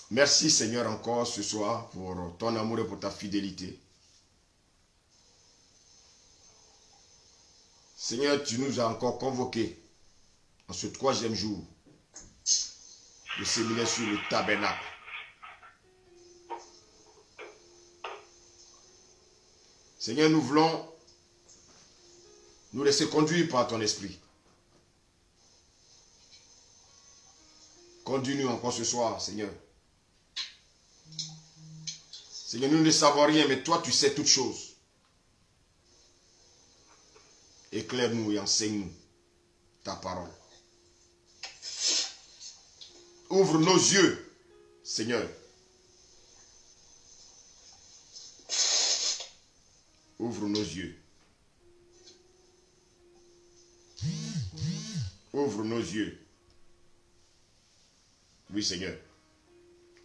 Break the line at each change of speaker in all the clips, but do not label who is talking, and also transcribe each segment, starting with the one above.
Merci Seigneur encore ce soir pour ton amour et pour ta fidélité. Seigneur, tu nous as encore convoqués en ce 3e jour de séminaire sur le tabernacle. Seigneur, nous voulons nous laisser conduire par ton esprit. Conduis-nous encore ce soir, Seigneur. Seigneur, nous ne savons rien, mais toi, tu sais toutes choses. Éclaire-nous et enseigne-nous ta parole. Ouvre nos yeux, Seigneur. Ouvre nos yeux. Ouvre nos yeux. Oui, Seigneur.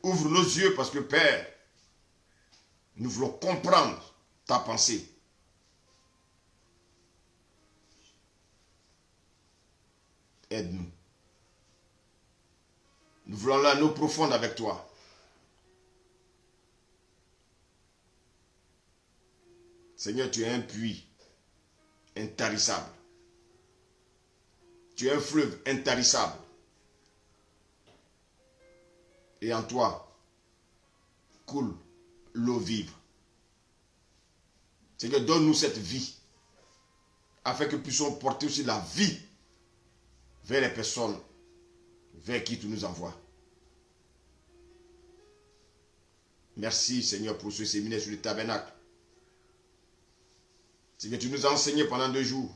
Ouvre nos yeux parce que, Père, nous voulons comprendre ta pensée. Aide-nous. Nous voulons l'anneau profond avec toi. Seigneur, tu es un puits intarissable. Tu es un fleuve intarissable. Et en toi coule l'eau vive. Seigneur, donne-nous cette vie afin que nous puissions porter aussi la vie vers les personnes vers qui tu nous envoies. Merci Seigneur pour ce séminaire sur le tabernacle. Seigneur, tu nous as enseigné pendant 2 jours.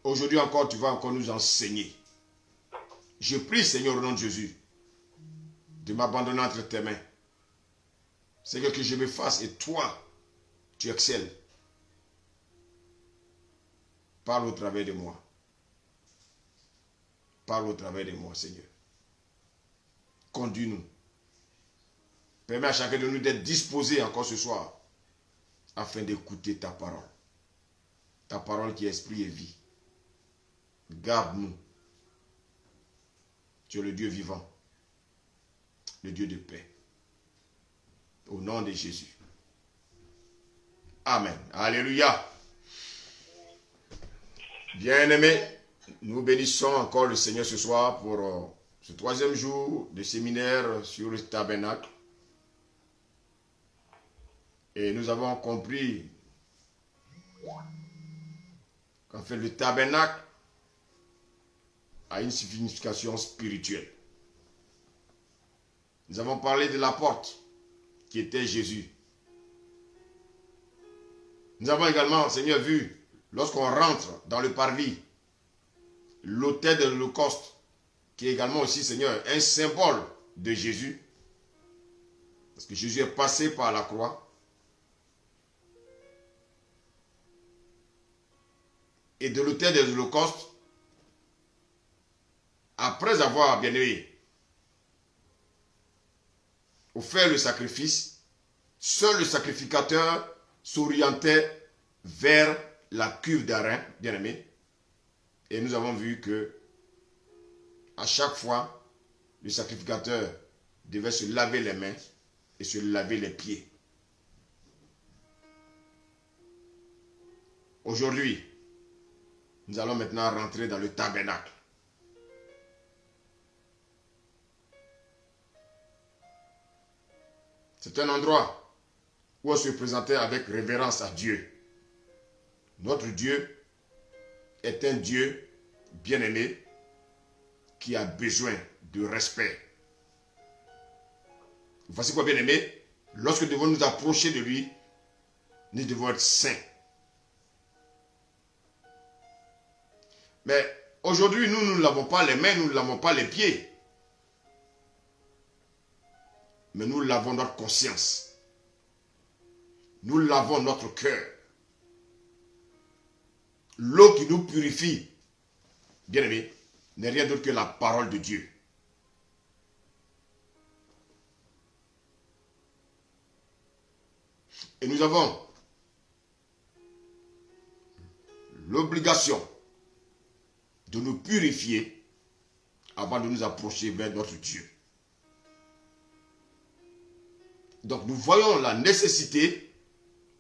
Aujourd'hui encore, tu vas encore nous enseigner. Je prie Seigneur au nom de Jésus de m'abandonner entre tes mains. Seigneur, que je me fasse et toi, tu excelles. Parle au travers de moi. Parle au travers de moi, Seigneur. Conduis-nous. Permets à chacun de nous d'être disposé encore ce soir afin d'écouter ta parole. Ta parole qui est esprit et vie. Garde-nous. Tu es le Dieu vivant. Le Dieu de paix. Au nom de Jésus. Amen. Alléluia. Bien-aimés, nous bénissons encore le Seigneur ce soir pour ce 3e jour de séminaire sur le tabernacle. Et nous avons compris qu'en fait le tabernacle a une signification spirituelle. Nous avons parlé de la porte qui était Jésus. Nous avons également, Seigneur, vu, lorsqu'on rentre dans le parvis, l'autel de l'Holocauste, qui est également aussi, Seigneur, un symbole de Jésus. Parce que Jésus est passé par la croix. Et de l'autel de l'Holocauste, après avoir, bien aimé, offert le sacrifice, seul le sacrificateur s'orientait vers la cuve d'airain, bien aimé. Et nous avons vu que à chaque fois, le sacrificateur devait se laver les mains et se laver les pieds. Aujourd'hui, nous allons maintenant rentrer dans le tabernacle. C'est un endroit où on se présentait avec révérence à Dieu. Notre Dieu est un Dieu bien-aimé qui a besoin de respect. Voici quoi, bien-aimé, lorsque nous devons nous approcher de lui, nous devons être saints. Mais aujourd'hui, nous ne lavons pas les mains, nous ne lavons pas les pieds. Mais nous lavons notre conscience. Nous lavons notre cœur. L'eau qui nous purifie, bien aimé, n'est rien d'autre que la parole de Dieu. Et nous avons l'obligation de nous purifier avant de nous approcher vers notre Dieu. Donc nous voyons la nécessité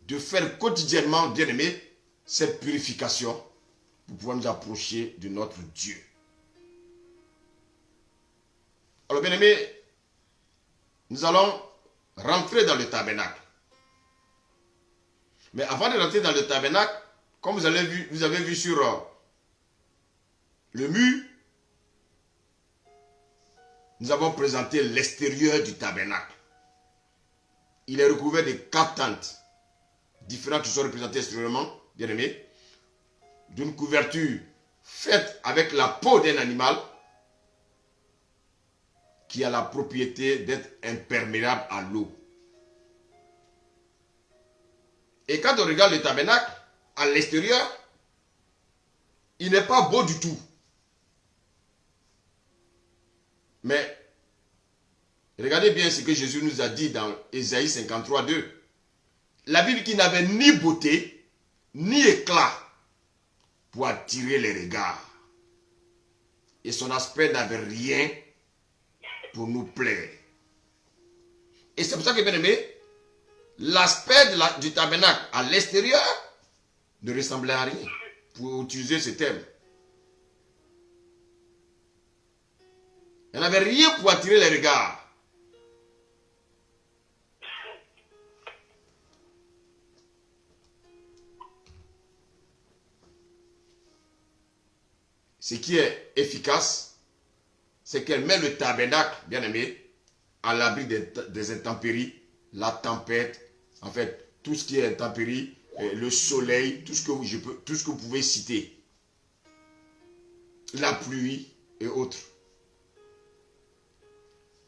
de faire quotidiennement, bien-aimés, cette purification pour pouvoir nous approcher de notre Dieu. Alors, bien-aimés, nous allons rentrer dans le tabernacle. Mais avant de rentrer dans le tabernacle, comme vous avez vu sur le mur, nous avons présenté l'extérieur du tabernacle. Il est recouvert de 4 tentes différentes qui sont représentées extérieurement, bien aimés, d'une couverture faite avec la peau d'un animal qui a la propriété d'être imperméable à l'eau. Et quand on regarde le tabernacle, à l'extérieur, il n'est pas beau du tout. Mais regardez bien ce que Jésus nous a dit dans Ésaïe 53, 2. La Bible qui n'avait ni beauté, ni éclat pour attirer les regards. Et son aspect n'avait rien pour nous plaire. Et c'est pour ça que, bien aimé, l'aspect du tabernacle à l'extérieur ne ressemblait à rien, pour utiliser ce terme. Il n'avait rien pour attirer les regards. Ce qui est efficace, c'est qu'elle met le tabernacle, bien aimé, à l'abri des intempéries, la tempête, en fait, tout ce qui est intempéries, le soleil, tout ce que vous pouvez citer, la pluie et autres.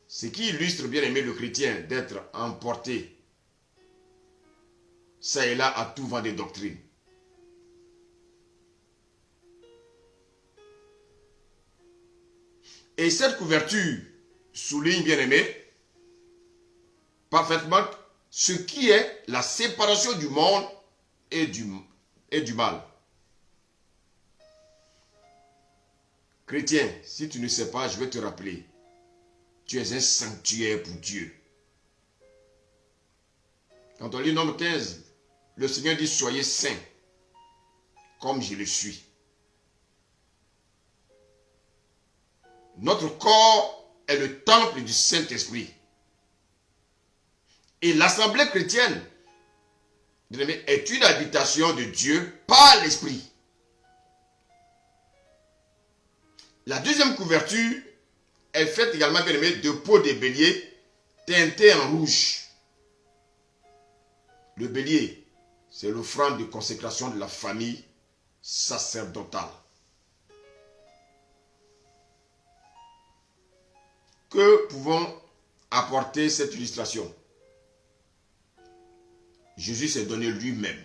Ce qui illustre, bien aimé, le chrétien d'être emporté, ça et là, à tout vent de doctrine. Et cette couverture souligne, bien aimé, parfaitement ce qui est la séparation du monde et du mal. Chrétien, si tu ne sais pas, je vais te rappeler. Tu es un sanctuaire pour Dieu. Quand on lit Nombre 15, le Seigneur dit, soyez saints, comme je le suis. Notre corps est le temple du Saint-Esprit. Et l'assemblée chrétienne est une habitation de Dieu par l'Esprit. La deuxième couverture est faite également, bien aimé, de peau de bélier teintée en rouge. Le bélier, c'est l'offrande de consécration de la famille sacerdotale. Que pouvons apporter cette illustration? Jésus s'est donné lui-même,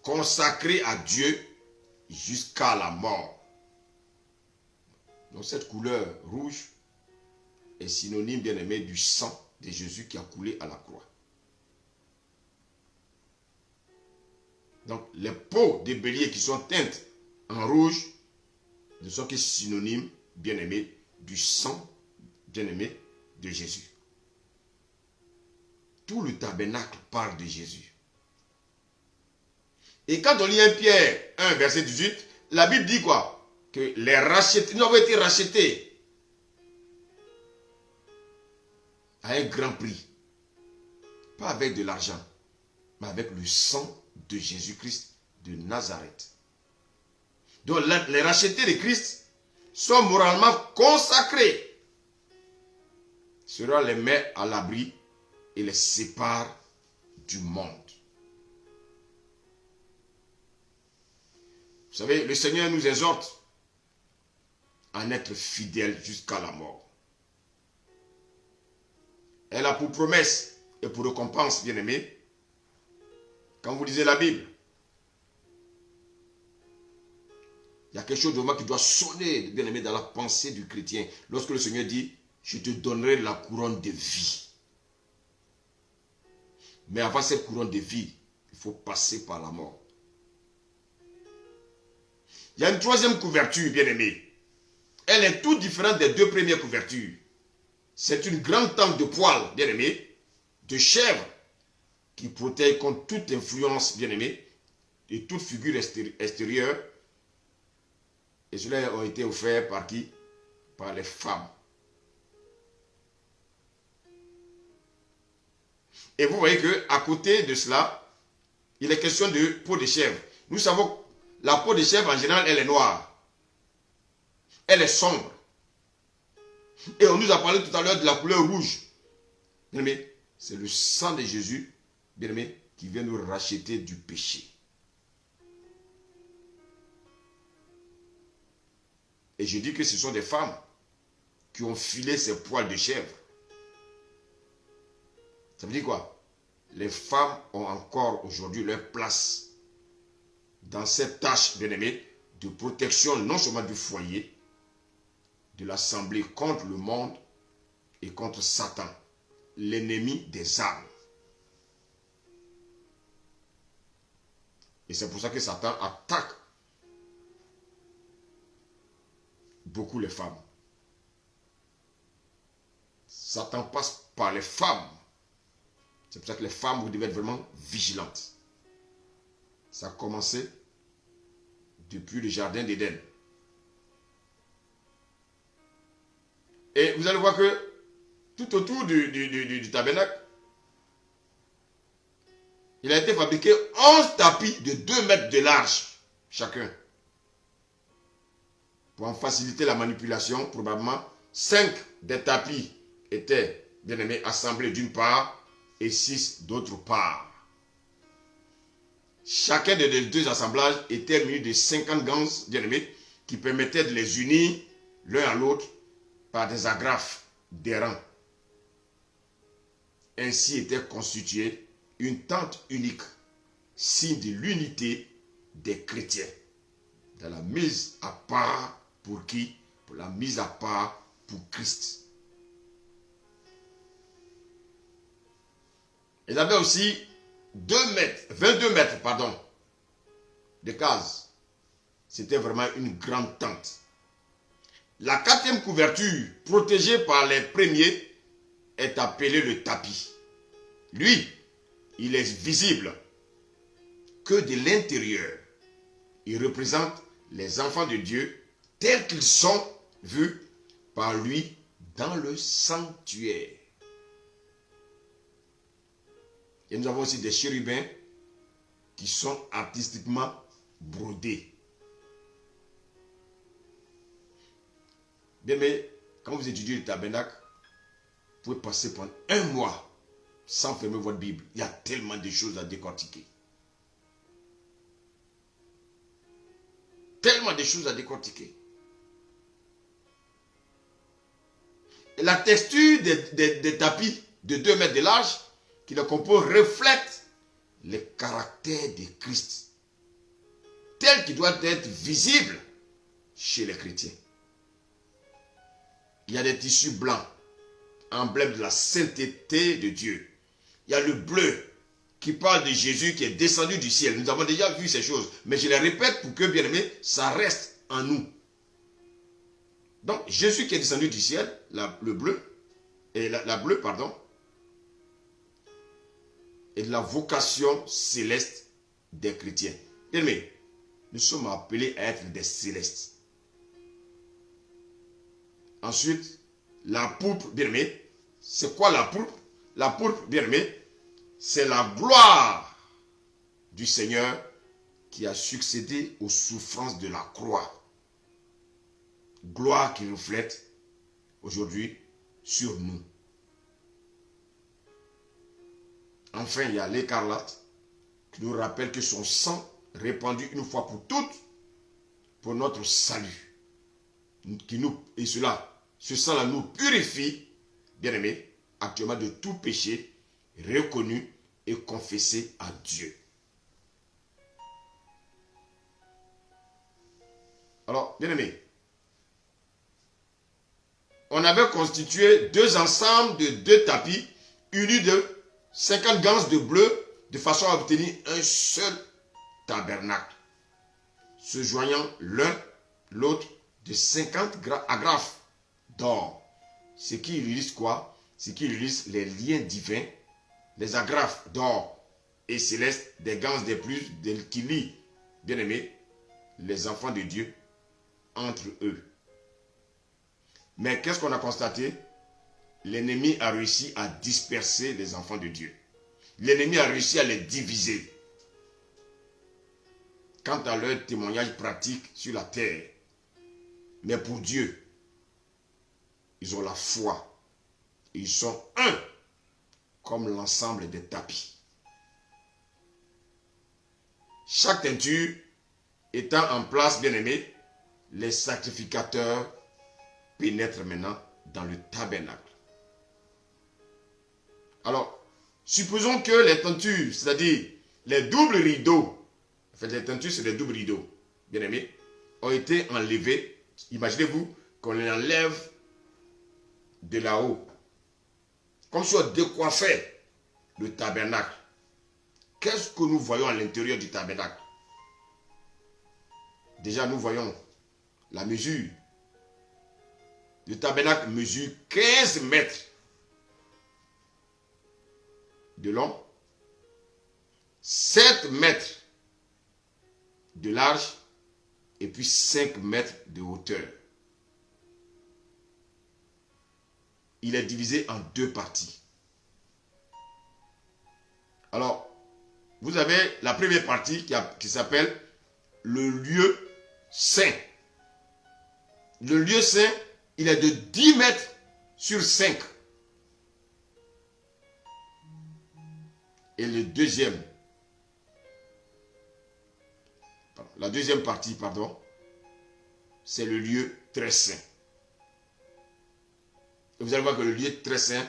consacré à Dieu jusqu'à la mort. Donc cette couleur rouge est synonyme, bien aimé, du sang de Jésus qui a coulé à la croix. Donc les peaux de bélier qui sont teintes en rouge ne sont que synonymes, bien aimé, du sang, bien aimé, de Jésus. Tout le tabernacle parle de Jésus. Et quand on lit 1 Pierre 1, verset 18, la Bible dit quoi? Que les rachetés, nous avons été rachetés à un grand prix. Pas avec de l'argent, mais avec le sang de Jésus-Christ de Nazareth. Donc les rachetés de Christ sont moralement consacrés. Cela les met à l'abri et les sépare du monde. Vous savez, le Seigneur nous exhorte à en être fidèles jusqu'à la mort. Elle a pour promesse et pour récompense, bien aimé, quand vous lisez la Bible, il y a quelque chose de moi qui doit sonner, bien aimé, dans la pensée du chrétien. Lorsque le Seigneur dit, je te donnerai la couronne de vie. Mais avant cette couronne de vie, il faut passer par la mort. Il y a une troisième couverture, bien aimée. Elle est toute différente des deux premières couvertures. C'est une grande tente de poils, bien aimée, de chèvre qui protège contre toute influence bien-aimée et toute figure extérieure. Et cela a été offert par qui? Par les femmes. Et vous voyez qu'à côté de cela, il est question de peau de chèvre. Nous savons que la peau de chèvre, en général, elle est noire. Elle est sombre. Et on nous a parlé tout à l'heure de la couleur rouge. Bien-aimé, c'est le sang de Jésus, bien-aimé, qui vient nous racheter du péché. Et je dis que ce sont des femmes qui ont filé ces poils de chèvre. Ça veut dire quoi? Les femmes ont encore aujourd'hui leur place dans cette tâche, bien-aimée, de protection non seulement du foyer, de l'assemblée contre le monde et contre Satan, l'ennemi des âmes. Et c'est pour ça que Satan attaque beaucoup les femmes. Satan passe par les femmes. C'est pour ça que les femmes, vous devez être vraiment vigilantes. Ça a commencé depuis le jardin d'Éden. Et vous allez voir que tout autour du tabernacle, il a été fabriqué 11 tapis de 2 mètres de large chacun. Pour en faciliter la manipulation, probablement 5 des tapis étaient, bien aimés, assemblés d'une part et 6 d'autre part. Chacun des 2 assemblages était muni de 50 ganses, bien aimés, qui permettaient de les unir l'un à l'autre par des agrafes d'airain. Ainsi était constituée une tente unique, signe de l'unité des chrétiens. Dans la mise à part pour qui? Pour la mise à part pour Christ. Il avait aussi 22 mètres de cases. C'était vraiment une grande tente. La 4e couverture, protégée par les premiers, est appelée le tapis. Lui, il est visible que de l'intérieur. Il représente les enfants de Dieu tels qu'ils sont vus par lui dans le sanctuaire. Et nous avons aussi des chérubins qui sont artistiquement brodés. Bien, mais quand vous étudiez le tabernacle, vous pouvez passer pendant 1 mois sans fermer votre Bible. Il y a tellement de choses à décortiquer. Tellement de choses à décortiquer. Et la texture des tapis de 2 mètres de large qui le composent reflète le caractère de Christ tel qu'il doit être visible chez les chrétiens. Il y a des tissus blancs, emblème de la sainteté de Dieu. Il y a le bleu qui parle de Jésus qui est descendu du ciel. Nous avons déjà vu ces choses, mais je les répète pour que, bien aimé, ça reste en nous. Donc, Jésus qui est descendu du ciel, le bleu, et la bleue, pardon, et de la vocation céleste des chrétiens. Bien aimé, nous sommes appelés à être des célestes. Ensuite, la pourpre, bien aimé, c'est quoi la pourpre? La pourpre, bien aimé, c'est la gloire du Seigneur qui a succédé aux souffrances de la croix. Gloire qui reflète aujourd'hui sur nous. Enfin, il y a l'écarlate qui nous rappelle que son sang répandu une fois pour toutes pour notre salut. Et ce sang-là nous purifie, bien aimé, actuellement de tout péché reconnu et confessé à Dieu. Alors, bien aimé, on avait constitué 2 ensembles de 2 tapis unis de 50 ganses de bleu de façon à obtenir un seul tabernacle, se joignant l'un l'autre de 50 agrafes d'or. Ce qui illustre quoi? Ce qui illustre les liens divins les agrafes d'or et céleste, des ganses des plus, qui lient, bien aimés, les enfants de Dieu entre eux. Mais qu'est-ce qu'on a constaté? L'ennemi a réussi à disperser les enfants de Dieu. L'ennemi a réussi à les diviser. Quant à leur témoignage pratique sur la terre, mais pour Dieu, ils ont la foi. Ils sont un, comme l'ensemble des tapis. Chaque teinture étant en place, bien aimé, les sacrificateurs pénètrent maintenant dans le tabernacle. Alors, supposons que les teintures, c'est-à-dire les doubles rideaux, en fait les teintures c'est des doubles rideaux, bien aimé, ont été enlevés. Imaginez-vous qu'on les enlève de là-haut, comme si on décoiffait le tabernacle. Qu'est-ce que nous voyons à l'intérieur du tabernacle? Déjà, nous voyons la mesure. Le tabernacle mesure 15 mètres de long, 7 mètres de large et puis 5 mètres de hauteur. Il est divisé en deux parties. Alors, vous avez la première partie qui s'appelle le lieu saint. Le lieu saint, il est de 10 mètres sur 5. Et le deuxième, la deuxième partie, c'est le lieu très saint. Et vous allez voir que le lieu très saint,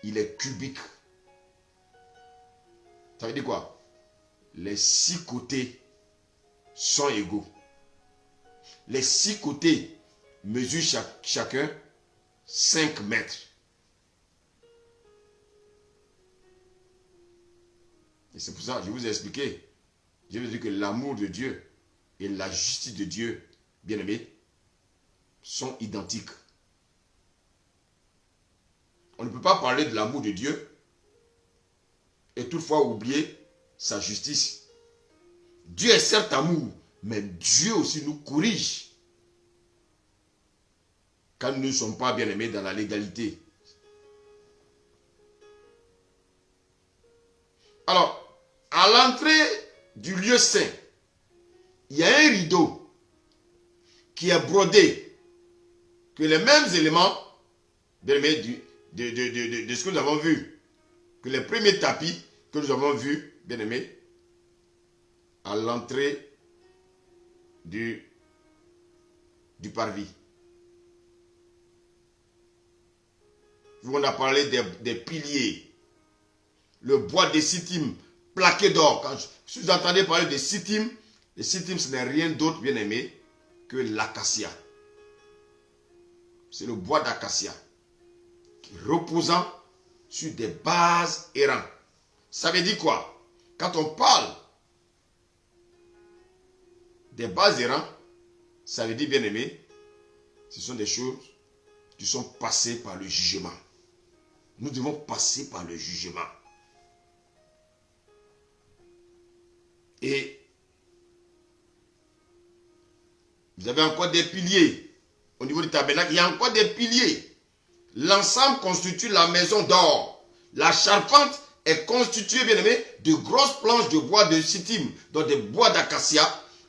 il est cubique. Ça veut dire quoi? Les 6 côtés sont égaux. Les 6 côtés mesurent chacun 5 mètres. Et c'est pour ça que je vous ai expliqué. Je vous ai dit que l'amour de Dieu et la justice de Dieu, bien aimés, sont identiques. On ne peut pas parler de l'amour de Dieu et toutefois oublier sa justice. Dieu est certes amour, mais Dieu aussi nous corrige quand nous ne sommes pas bien aimés dans la légalité. Alors, à l'entrée du lieu saint, il y a un rideau qui est brodé, que les mêmes éléments bien aimés, de ce que nous avons vu, que les premiers tapis que nous avons vus, bien aimés, à l'entrée du parvis. On a parlé des piliers, le bois de sittim plaqué d'or. Si vous entendez parler de sittim, le sittim ce n'est rien d'autre, bien aimé, que l'acacia. C'est le bois d'acacia reposant sur des bases errantes. Ça veut dire quoi? Quand on parle des bases errantes, ça veut dire, bien aimé, ce sont des choses qui sont passées par le jugement. Nous devons passer par le jugement. Et vous avez encore des piliers. Au niveau du tabernacle, il y a encore des piliers. L'ensemble constitue la maison d'or. La charpente est constituée, bien aimé, de grosses planches de bois de sittim, donc des bois d'acacia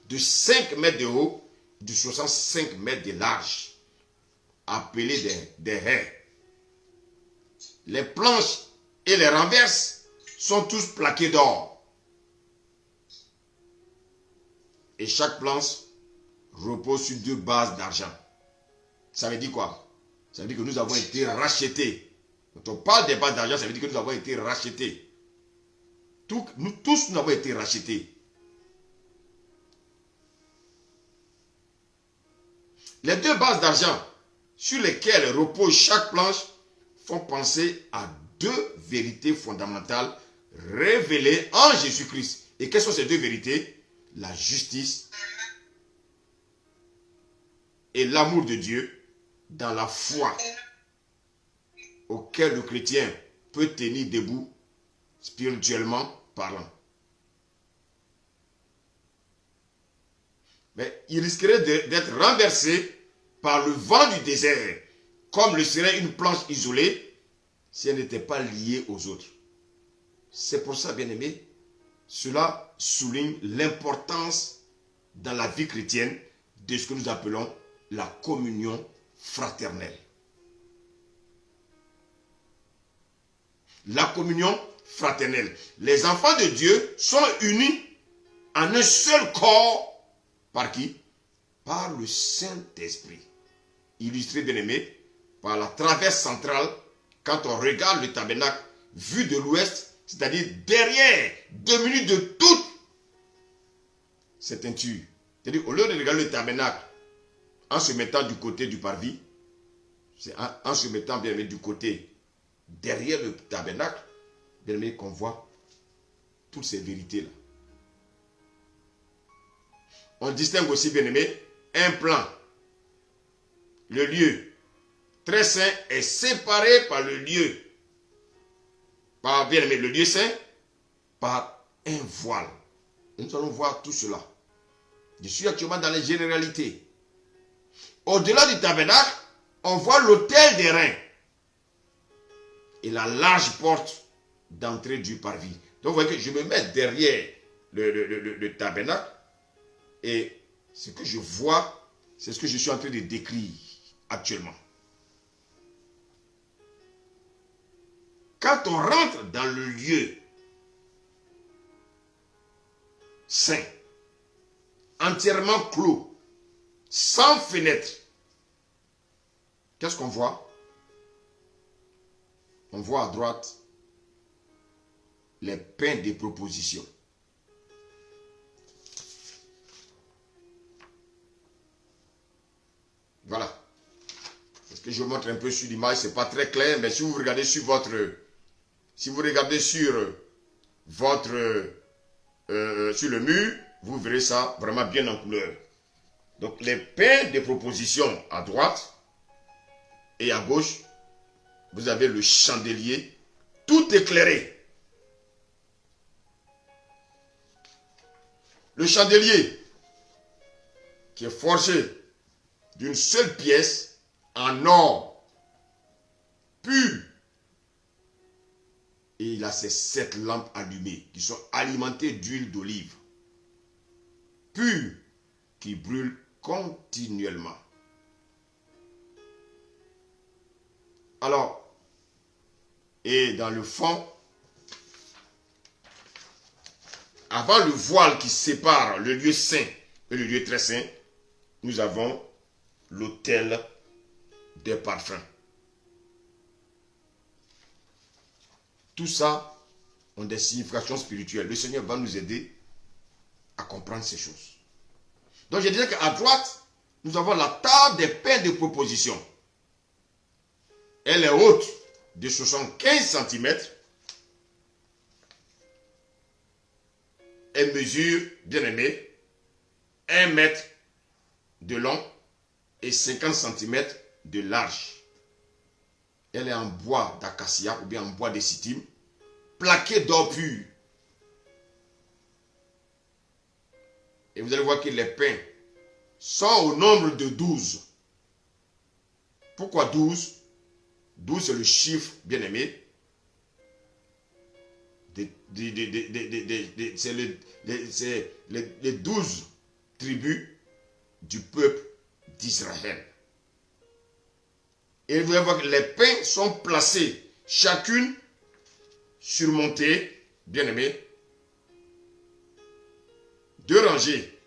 de 5 mètres de haut, de 65 mètres de large, appelés des haies. Les planches et les renverses sont tous plaqués d'or. Et chaque planche repose sur 2 bases d'argent. Ça veut dire quoi? Ça veut dire que nous avons été rachetés. Quand on parle des bases d'argent, ça veut dire que nous avons été rachetés. Nous tous, nous avons été rachetés. Les 2 bases d'argent sur lesquelles repose chaque planche font penser à 2 vérités fondamentales révélées en Jésus-Christ. Et quelles sont ces 2 vérités? La justice et l'amour de Dieu dans la foi auquel le chrétien peut tenir debout spirituellement parlant. Mais il risquerait d'être renversé par le vent du désert, comme le serait une planche isolée si elle n'était pas liée aux autres. C'est pour ça, bien-aimés, cela souligne l'importance dans la vie chrétienne de ce que nous appelons la communion fraternelle. La communion fraternelle. Les enfants de Dieu sont unis en un seul corps. Par qui? Par le Saint-Esprit. Illustré, bien-aimé, par la traverse centrale, quand on regarde le tabernacle vu de l'ouest, c'est-à-dire derrière, dominé de toute cette teinture. C'est-à-dire, au lieu de regarder le tabernacle en se mettant du côté du parvis, c'est en se mettant, bien aimé, du côté derrière le tabernacle, bien aimé, qu'on voit toutes ces vérités-là. On distingue aussi, bien aimé, un plan. Le lieu très saint est séparé par le lieu, par, bien aimé, le lieu saint, par un voile. Nous allons voir tout cela. Je suis actuellement dans les généralités. Au-delà du tabernacle, on voit l'autel des reins et la large porte d'entrée du parvis. Donc vous voyez que je me mets derrière le tabernacle et ce que je vois, c'est ce que je suis en train de décrire actuellement. Quand on rentre dans le lieu saint, entièrement clos, sans fenêtre, qu'est-ce qu'on voit? On voit à droite les pains des propositions. Voilà. C'est ce que je montre un peu sur l'image. Ce n'est pas très clair, mais si vous regardez sur votre... sur le mur, vous verrez ça vraiment bien en couleur. Donc les pains des propositions à droite et à gauche, vous avez le chandelier tout éclairé. Le chandelier qui est forgé d'une seule pièce en or pur. Et il a ces 7 lampes allumées qui sont alimentées d'huile d'olive pure qui brûle continuellement. Alors, et dans le fond, avant le voile qui sépare le lieu saint et le lieu très saint, nous avons l'autel des parfums. Tout ça ont des significations spirituelles. Le Seigneur va nous aider à comprendre ces choses. Donc je disais qu'à droite, nous avons la table des pains de proposition. Elle est haute de 75 cm. Elle mesure, bien aimé, 1 mètre de long et 50 cm de large. Elle est en bois d'acacia ou bien en bois de cytime, plaquée d'or pur. Et vous allez voir que les pains sont au nombre de 12. Pourquoi 12? 12 c'est le chiffre, bien aimé. C'est les 12 tribus du peuple d'Israël. Et vous allez voir que les pains sont placés, chacune surmontée, bien aimé, 2 rangées,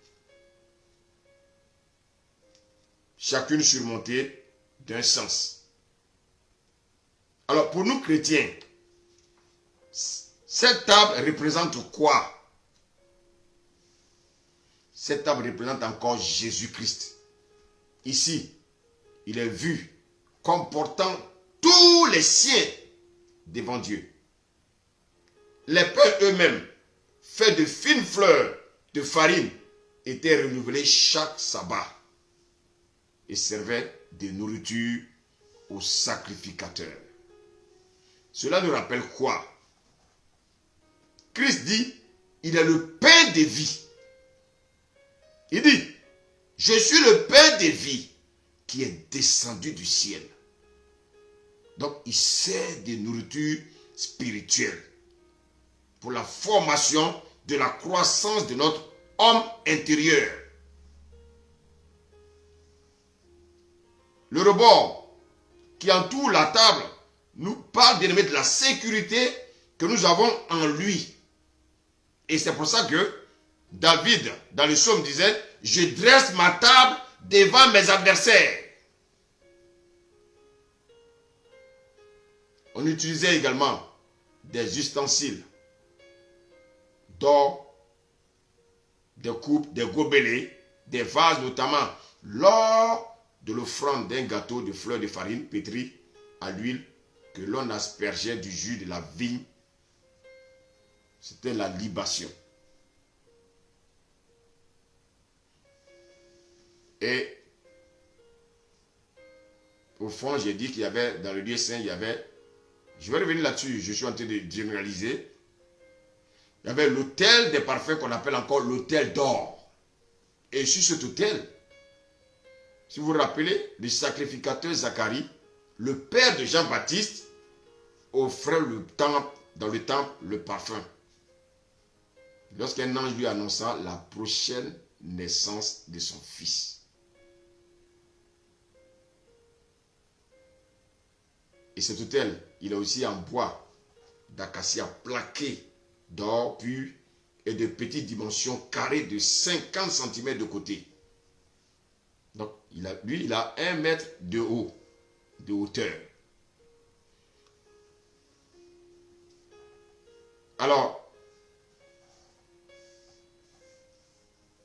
chacune surmontée d'un sens. Alors pour nous chrétiens, cette table représente quoi? Cette table représente encore Jésus-Christ. Ici, il est vu comme portant tous les siens devant Dieu. Les pains eux-mêmes, faits de fines fleurs de farine, étaient renouvelés chaque sabbat et servaient de nourriture aux sacrificateurs. Cela nous rappelle quoi? Christ dit, il est le pain de vie. Il dit, je suis le pain de vie qui est descendu du ciel. Donc, il sert de nourriture spirituelle pour la formation de la croissance de notre homme intérieur. Le rebord qui entoure la table nous parle bien aimé de la sécurité que nous avons en lui. Et c'est pour ça que David, dans le psaume, disait, je dresse ma table devant mes adversaires. On utilisait également des ustensiles d'or, des coupes, des gobelets, des vases notamment lors de l'offrande d'un gâteau de fleurs de farine pétrie à l'huile que l'on aspergeait du jus de la vigne. C'était la libation. Et au fond, j'ai dit qu'il y avait, dans le lieu saint, il y avait, je vais revenir là-dessus, je suis en train de généraliser, il y avait l'autel des parfums qu'on appelle encore l'autel d'or. Et sur cet autel, si vous vous rappelez, le sacrificateur Zacharie, le père de Jean-Baptiste, offrait dans le temple le parfum. Lorsqu'un ange lui annonça la prochaine naissance de son fils. Et cet autel, il est aussi en bois d'acacia plaqué d'or pur et de petites dimensions carrées de 50 cm de côté. Donc, il a 1 mètre de haut, de hauteur. Alors,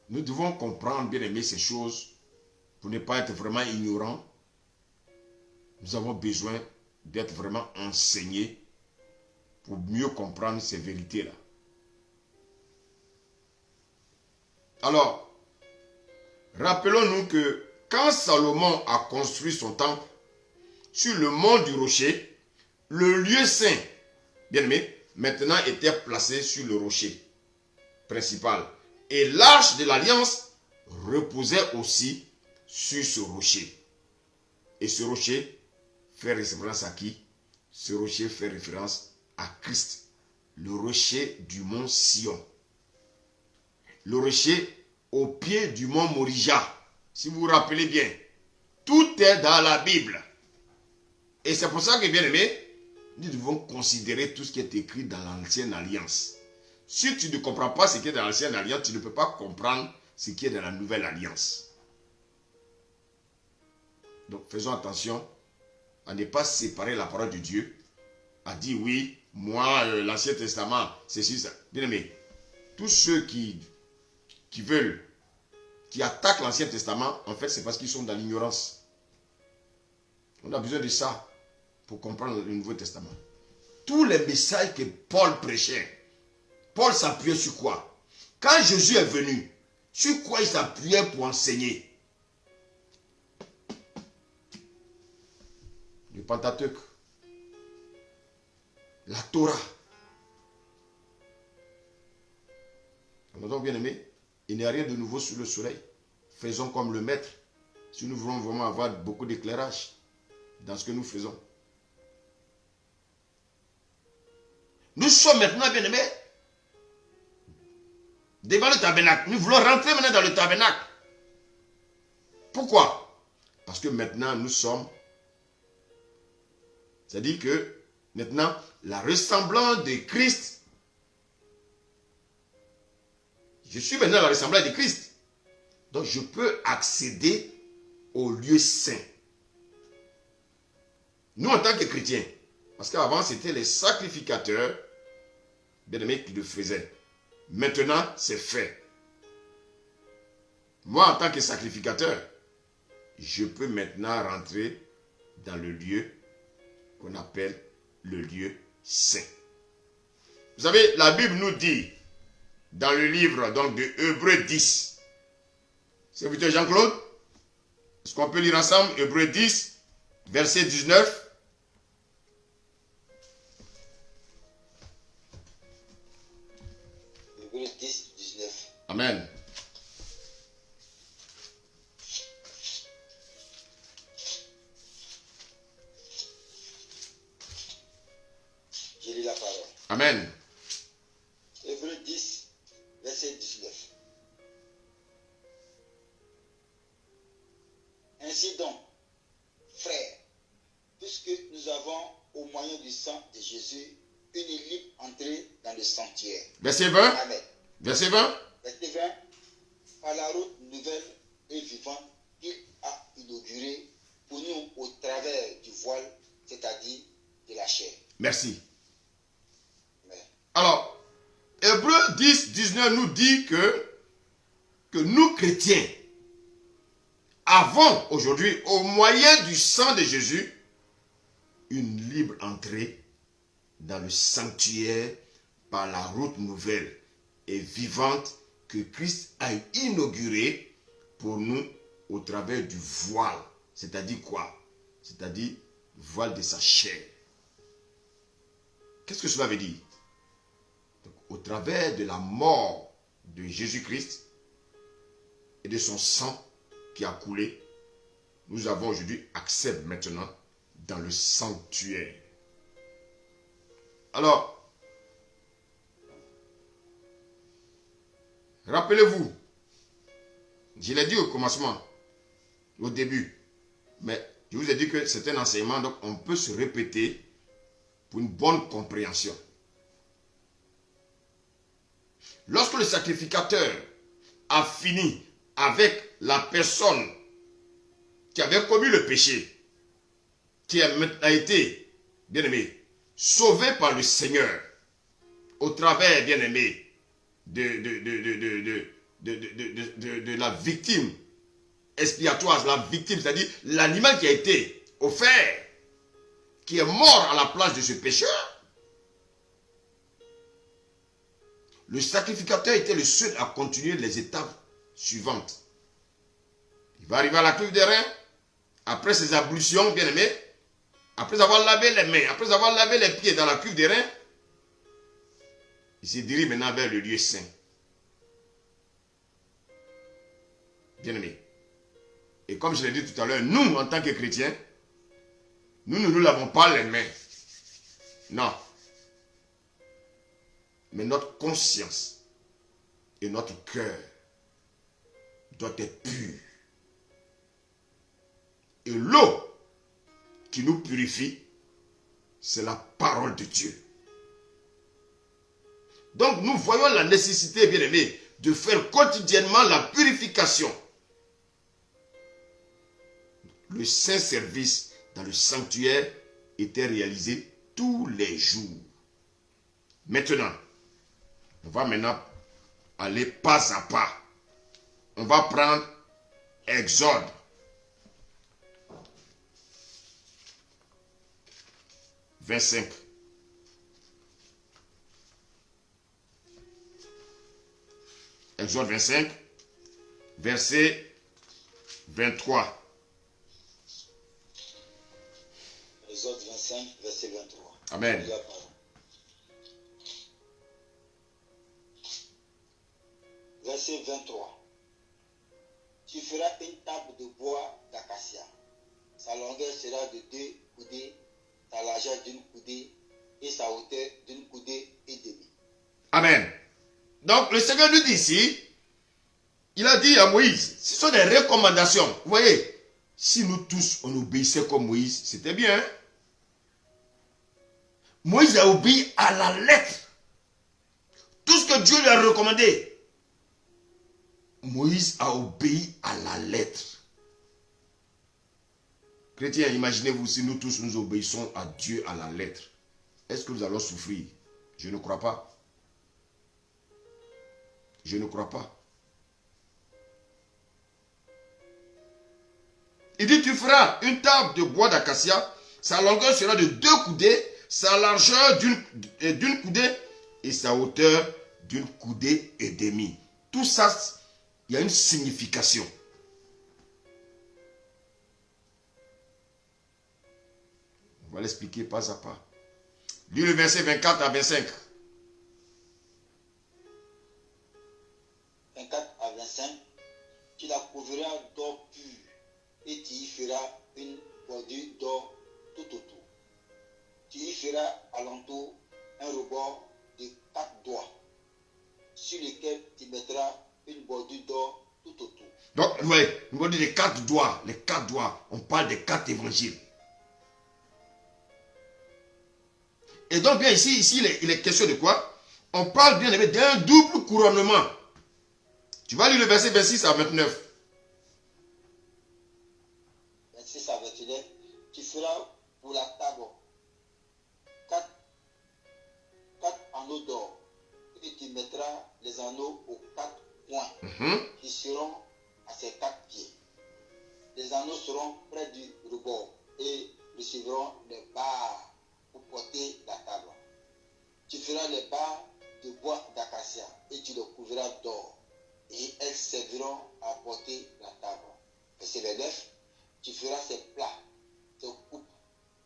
nous devons comprendre, bien aimé, ces choses pour ne pas être vraiment ignorants. Nous avons besoin d'être vraiment enseignés pour mieux comprendre ces vérités-là. Alors, rappelons-nous que quand Salomon a construit son temple sur le mont du rocher, le lieu saint, bien aimé, maintenant était placé sur le rocher principal. Et l'arche de l'alliance reposait aussi sur ce rocher. Et ce rocher fait référence à qui? Ce rocher fait référence à Christ, le rocher du mont Sion. Le rocher au pied du mont Morija. Si vous vous rappelez bien, tout est dans la Bible. Et c'est pour ça que, bien aimé, nous devons considérer tout ce qui est écrit dans l'ancienne alliance. Si tu ne comprends pas ce qui est dans l'ancienne alliance, tu ne peux pas comprendre ce qui est dans la nouvelle alliance. Donc faisons attention à ne pas séparer la parole de Dieu, à dire oui, moi, l'Ancien Testament, c'est ça. Bien aimé, tous ceux qui veulent, qui attaquent l'Ancien Testament, en fait, c'est parce qu'ils sont dans l'ignorance. On a besoin de ça pour comprendre le Nouveau Testament. Tous les messages que Paul prêchait, Paul s'appuyait sur quoi? Quand Jésus est venu, sur quoi il s'appuyait pour enseigner? Le Pentateuque, la Torah. Alors, bien aimé, il n'y a rien de nouveau sous le soleil. Faisons comme le maître, si nous voulons vraiment avoir beaucoup d'éclairage dans ce que nous faisons. Nous sommes maintenant, bien aimés, devant le tabernacle. Nous voulons rentrer maintenant dans le tabernacle. Pourquoi? Parce que maintenant, nous sommes... C'est-à-dire que maintenant, la ressemblance de Christ, je suis maintenant la ressemblance de Christ. Donc, je peux accéder au lieu saint. Nous, en tant que chrétiens, parce qu'avant, c'était les sacrificateurs, bien aimés, qui le faisaient. Maintenant, c'est fait. Moi, en tant que sacrificateur, je peux maintenant rentrer dans le lieu qu'on appelle le lieu saint. Vous savez, la Bible nous dit, dans le livre donc, de Hébreux 10, serviteur Jean-Claude, est-ce qu'on peut lire ensemble Hébreux 10, verset 19? Amen.
Hébreux 10, verset 19. Ainsi donc, frères, puisque nous avons, au moyen du sang de Jésus, une libre entrée dans le sanctuaire.
Verset 20.
Amen.
Verset 20.
Verset 20. Par la route nouvelle et vivante qu'il a inaugurée pour nous au travers du voile, c'est-à-dire de la chair.
Merci.
Amen.
Alors, Hébreux 10, 19 nous dit que nous chrétiens avons aujourd'hui, au moyen du sang de Jésus, une libre entrée dans le sanctuaire par la route nouvelle et vivante que Christ a inaugurée pour nous au travers du voile. C'est-à-dire quoi? C'est-à-dire le voile de sa chair. Qu'est-ce que cela veut dire? Donc, au travers de la mort de Jésus-Christ et de son sang qui a coulé, nous avons aujourd'hui accès maintenant dans le sanctuaire. Alors, rappelez-vous, je l'ai dit au commencement, au début, mais je vous ai dit que c'est un enseignement, donc on peut se répéter pour une bonne compréhension. Lorsque le sacrificateur a fini avec la personne qui avait commis le péché, qui a été, bien aimé, sauvé par le Seigneur au travers, bien aimé, de la victime expiatoire, la victime, c'est-à-dire l'animal qui a été offert, qui est mort à la place de ce pécheur. Le sacrificateur était le seul à continuer les étapes suivantes. Il va arriver à la cuve des reins, après ses ablutions, bien aimé, après avoir lavé les mains, après avoir lavé les pieds dans la cuve des reins, il se dirige maintenant vers le lieu saint. Bien aimé. Et comme je l'ai dit tout à l'heure, nous, en tant que chrétiens, nous ne nous lavons pas les mains. Non. Mais notre conscience et notre cœur doivent être purs. Et l'eau qui nous purifie, c'est la parole de Dieu. Donc nous voyons la nécessité, bien aimé, de faire quotidiennement la purification. Le saint service dans le sanctuaire était réalisé tous les jours. Maintenant, on va maintenant aller pas à pas. On va prendre Exode. « 25. Exode 25, verset 23.
Exode 25, verset 23.
Amen.
Verset 23. Tu feras une table de bois d'acacia. Sa longueur sera de 2 coudées, sa largeur d'une coudée et sa hauteur d'une coudée et demie.
Amen. Donc le Seigneur nous dit ici, il a dit à Moïse, ce sont des recommandations. Vous voyez, si nous tous on obéissait comme Moïse, c'était bien. Hein? Moïse a obéi à la lettre. Tout ce que Dieu lui a recommandé, Moïse a obéi à la lettre. Chrétiens, imaginez-vous si nous tous nous obéissons à Dieu à la lettre. Est-ce que nous allons souffrir? Je ne crois pas. Je ne crois pas. Il dit, tu feras une table de bois d'acacia, sa longueur sera de 2 coudées, sa largeur d'une coudée et sa hauteur d'une coudée et demie. Tout ça, il y a une signification. On va l'expliquer pas à pas. Lis le verset 24 à 25.
24 à 25. Tu la couvriras d'or pur et tu y feras une bordure d'or tout autour. Tu y feras alentour un rebord de 4 doigts, sur lequel tu mettras une bordure d'or tout autour.
Donc, vous voyez, une bordure de 4 doigts, les 4 doigts, on parle des 4 évangiles. Et donc, bien ici il est question de quoi? On parle bien d'un double couronnement. Tu vas lire le verset 26 à 29.
26 à 29, tu feras pour la table 4 anneaux d'or, et tu mettras les anneaux aux 4 points qui seront à ses 4 pieds. Les anneaux seront près du rebord et recevront les barres pour porter la table. Tu feras les barres de bois d'acacia et tu les couvriras d'or, et elles serviront à porter la table. Verset 29, tu feras ses plats, ses coupes,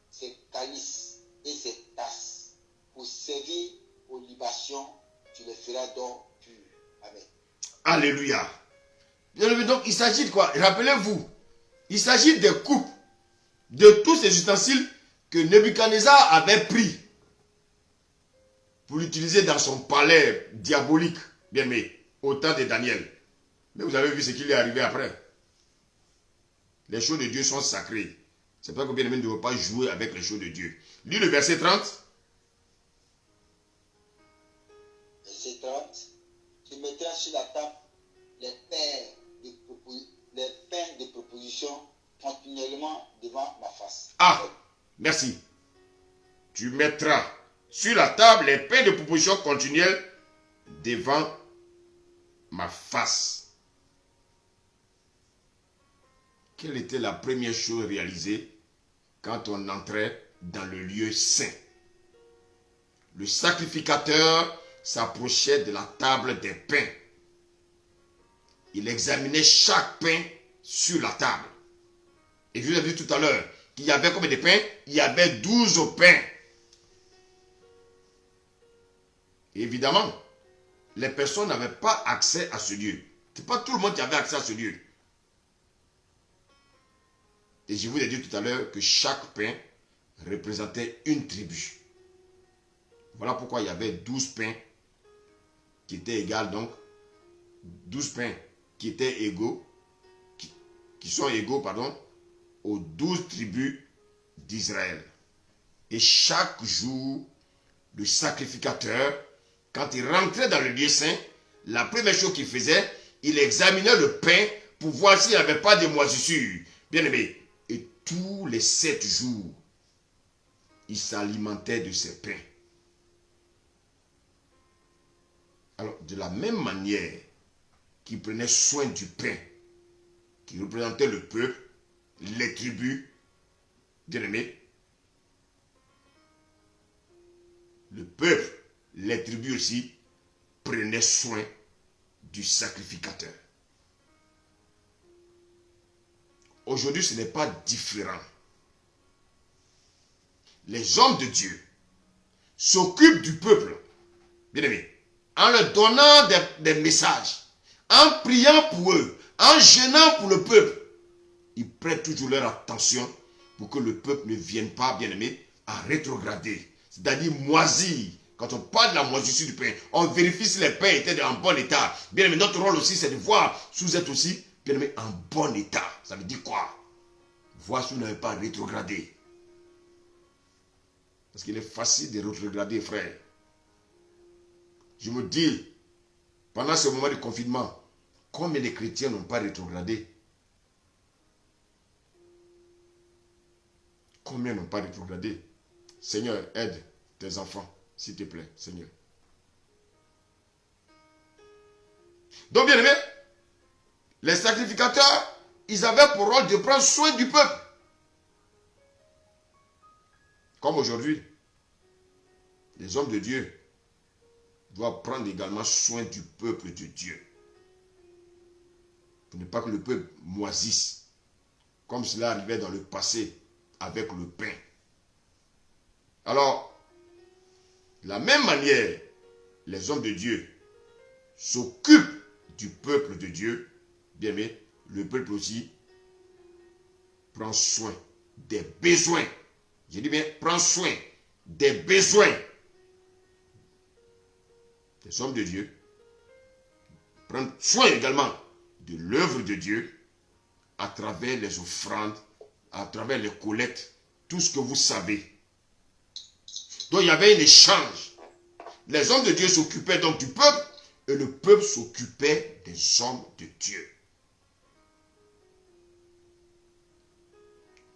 ses calices et ses tasses. Pour servir aux libations, tu les feras d'or pur. Amen.
Alléluia. Bien aimé, donc il s'agit de quoi? Rappelez-vous, il s'agit des coupes, de tous ces ustensiles que Nebuchadnezzar avait pris pour l'utiliser dans son palais diabolique, bien aimé, au temps de Daniel. Mais vous avez vu ce qui lui est arrivé après. Les choses de Dieu sont sacrées. C'est pour ça que bien aimé ne doit pas jouer avec les choses de Dieu. Lis le verset 30.
Verset 30. Tu mettras sur la table les pains de proposition continuellement devant ma face.
Ah, merci. Tu mettras sur la table les pains de proposition continuelle devant ma face. Quelle était la première chose réalisée quand on entrait dans le lieu saint? Le sacrificateur s'approchait de la table des pains. Il examinait chaque pain sur la table. Et je vous ai dit tout à l'heure qu'il y avait combien de pains? Il y avait 12 pains. Et évidemment, les personnes n'avaient pas accès à ce Dieu. Ce n'est pas tout le monde qui avait accès à ce Dieu. Et je vous ai dit tout à l'heure que chaque pain représentait une tribu. Voilà pourquoi il y avait 12 pains qui étaient égaux, donc 12 pains qui étaient égaux, qui sont égaux, pardon, aux 12 tribus d'Israël. Et chaque jour, le sacrificateur, quand il rentrait dans le lieu saint, la première chose qu'il faisait, il examinait le pain pour voir s'il n'y avait pas de moisissure. Bien aimé, et tous les 7 jours, il s'alimentait de ces pains. Alors, de la même manière qu'il prenait soin du pain, qui représentait le peuple, les tribus, bien aimé, le peuple, les tribus aussi, prenaient soin du sacrificateur. Aujourd'hui, ce n'est pas différent. Les hommes de Dieu s'occupent du peuple, bien aimé, en leur donnant des messages, en priant pour eux, en gênant pour le peuple. Ils prêtent toujours leur attention pour que le peuple ne vienne pas, bien aimé, à rétrograder, c'est-à-dire moisir. Quand on parle de la moisissure du pain, on vérifie si les pains étaient en bon état. Bien aimé, notre rôle aussi, c'est de voir si vous êtes aussi, bien aimé, en bon état. Ça veut dire quoi? Voir si vous n'avez pas rétrogradé. Parce qu'il est facile de rétrograder, frère. Je me dis, pendant ce moment de confinement, combien de chrétiens n'ont pas rétrogradé? Combien n'ont pas rétrogradé? Seigneur, aide tes enfants, s'il te plaît, Seigneur. Donc, bien aimé, les sacrificateurs, ils avaient pour rôle de prendre soin du peuple. Comme aujourd'hui, les hommes de Dieu doivent prendre également soin du peuple de Dieu. Pour ne pas que le peuple moisisse, comme cela arrivait dans le passé avec le pain. Alors, de la même manière, les hommes de Dieu s'occupent du peuple de Dieu. Bien aimé, le peuple aussi prend soin des besoins. Je dis bien, prend soin des besoins les hommes de Dieu, prendre soin également de l'œuvre de Dieu à travers les offrandes, à travers les collectes, tout ce que vous savez. Donc il y avait un échange. Les hommes de Dieu s'occupaient donc du peuple et le peuple s'occupait des hommes de Dieu.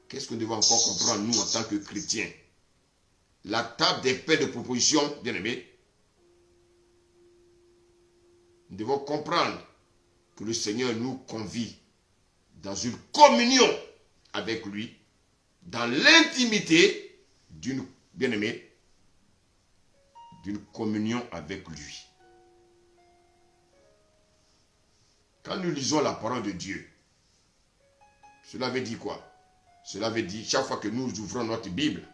Qu'est-ce que nous devons encore comprendre, nous, en tant que chrétiens? La table des pains de proposition, bien-aimés, nous devons comprendre que le Seigneur nous convie dans une communion avec lui, dans l'intimité d'une, bien-aimée, d'une communion avec lui. Quand nous lisons la parole de Dieu, cela veut dire quoi? Cela veut dire, chaque fois que nous ouvrons notre Bible,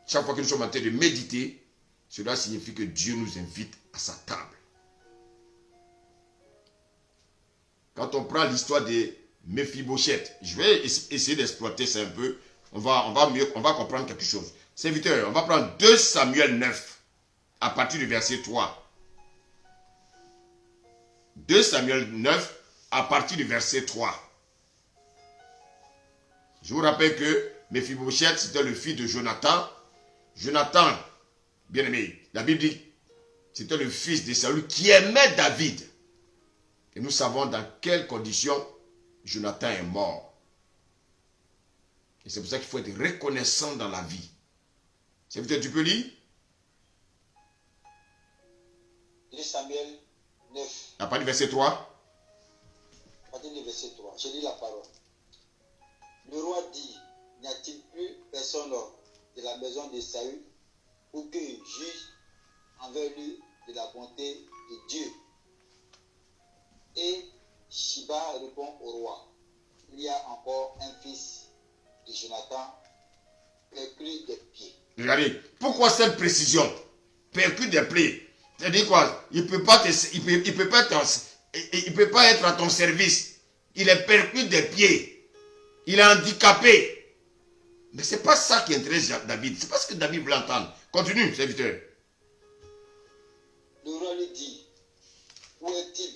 chaque fois que nous sommes en train de méditer, cela signifie que Dieu nous invite à sa table. Quand on prend l'histoire de Méphibosheth, je vais essayer d'exploiter ça un peu, on va comprendre quelque chose. Serviteur, on va prendre 2 Samuel 9, à partir du verset 3. 2 Samuel 9, à partir du verset 3. Je vous rappelle que Méphibosheth, c'était le fils de Jonathan. Jonathan, bien aimé, la Bible dit, c'était le fils de Saül qui aimait David. Et nous savons dans quelles conditions Jonathan est mort. Et c'est pour ça qu'il faut être reconnaissant dans la vie. C'est peut-être tu peux lire?
2 Samuel 9.
À partir du verset 3.
À partir du verset 3. Je lis la parole. Le roi dit, n'y a-t-il plus personne de la maison de Saül pour qu'il juge envers lui de la bonté de Dieu? Et Shiba répond au roi, il y a encore un fils de Jonathan, perclus des pieds.
Regardez, pourquoi cette précision? Perclus des pieds. C'est-à-dire quoi? Il ne peut pas être à ton service. Il est perclus des pieds. Il est handicapé. Mais ce n'est pas ça qui intéresse David. C'est pas ce que David veut entendre. Continue, serviteur.
Le roi lui dit, où est-il?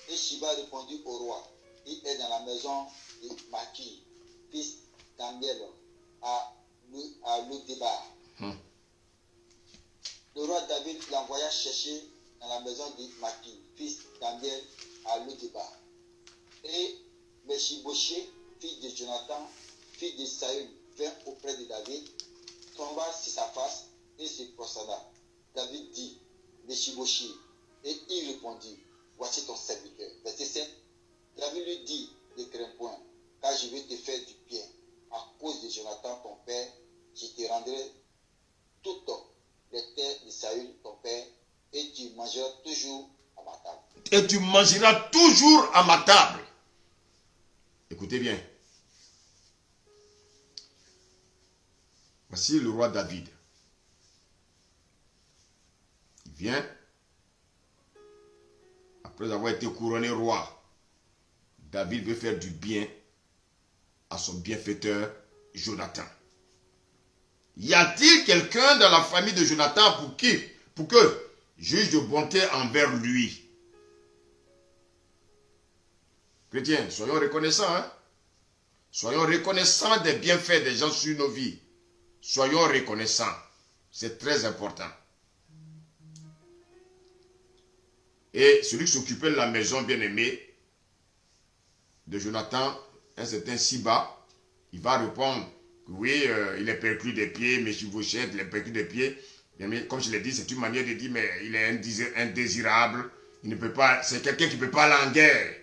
Et Shiba répondit au roi, il est dans la maison de Maki, fils d'Amiel, à Lo-Débar. Le roi David l'envoya chercher dans la maison de Maki, fils d'Amiel, à Lo-Débar. Et Méphibosheth, fils de Jonathan, fils de Saül, vint auprès de David, tomba sur sa face et se prosterna. David dit, Méphibosheth, et il répondit, voici ton serviteur. Verset 7. David lui dit, ne crains point, car je vais te faire du bien. À cause de Jonathan, ton père, je te rendrai toutes les terres de Saül, ton père, et tu mangeras toujours à ma table.
Et tu mangeras toujours à ma table. Écoutez bien. Voici le roi David. Il vient. Après avoir été couronné roi, David veut faire du bien à son bienfaiteur Jonathan. Y a-t-il quelqu'un dans la famille de Jonathan pour que juge de bonté envers lui? Chrétiens, soyons reconnaissants. Hein? Soyons reconnaissants des bienfaits des gens sur nos vies. Soyons reconnaissants. C'est très important. Et celui qui s'occupait de la maison bien-aimée de Jonathan, un certain Siba, il va répondre que oui, il est perclus des pieds, Méphibosheth, il est perclus des pieds. Mais comme je l'ai dit, c'est une manière de dire, mais il est indésirable. Il ne peut pas, c'est quelqu'un qui ne peut pas aller en guerre.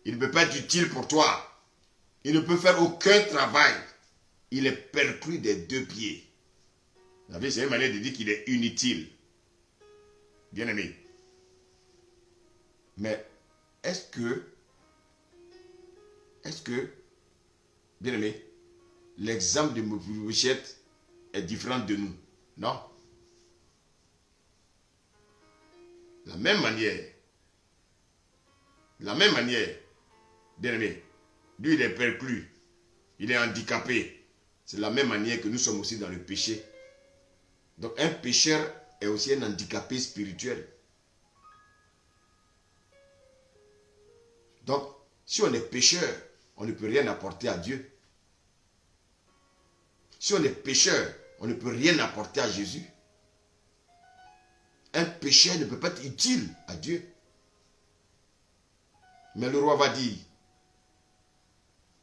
Il ne peut pas être utile pour toi. Il ne peut faire aucun travail. Il est perclus des 2 pieds. Vous savez, c'est une manière de dire qu'il est inutile. Bien-aimé. Mais est-ce que, bien-aimé, l'exemple de Méphibosheth est différent de nous? Non. La même manière, bien-aimé, lui il est perclus, il est handicapé. C'est la même manière que nous sommes aussi dans le péché. Donc un pécheur est aussi un handicapé spirituel. Donc, si on est pécheur, on ne peut rien apporter à Dieu. Si on est pécheur, on ne peut rien apporter à Jésus. Un pécheur ne peut pas être utile à Dieu. Mais le roi va dire,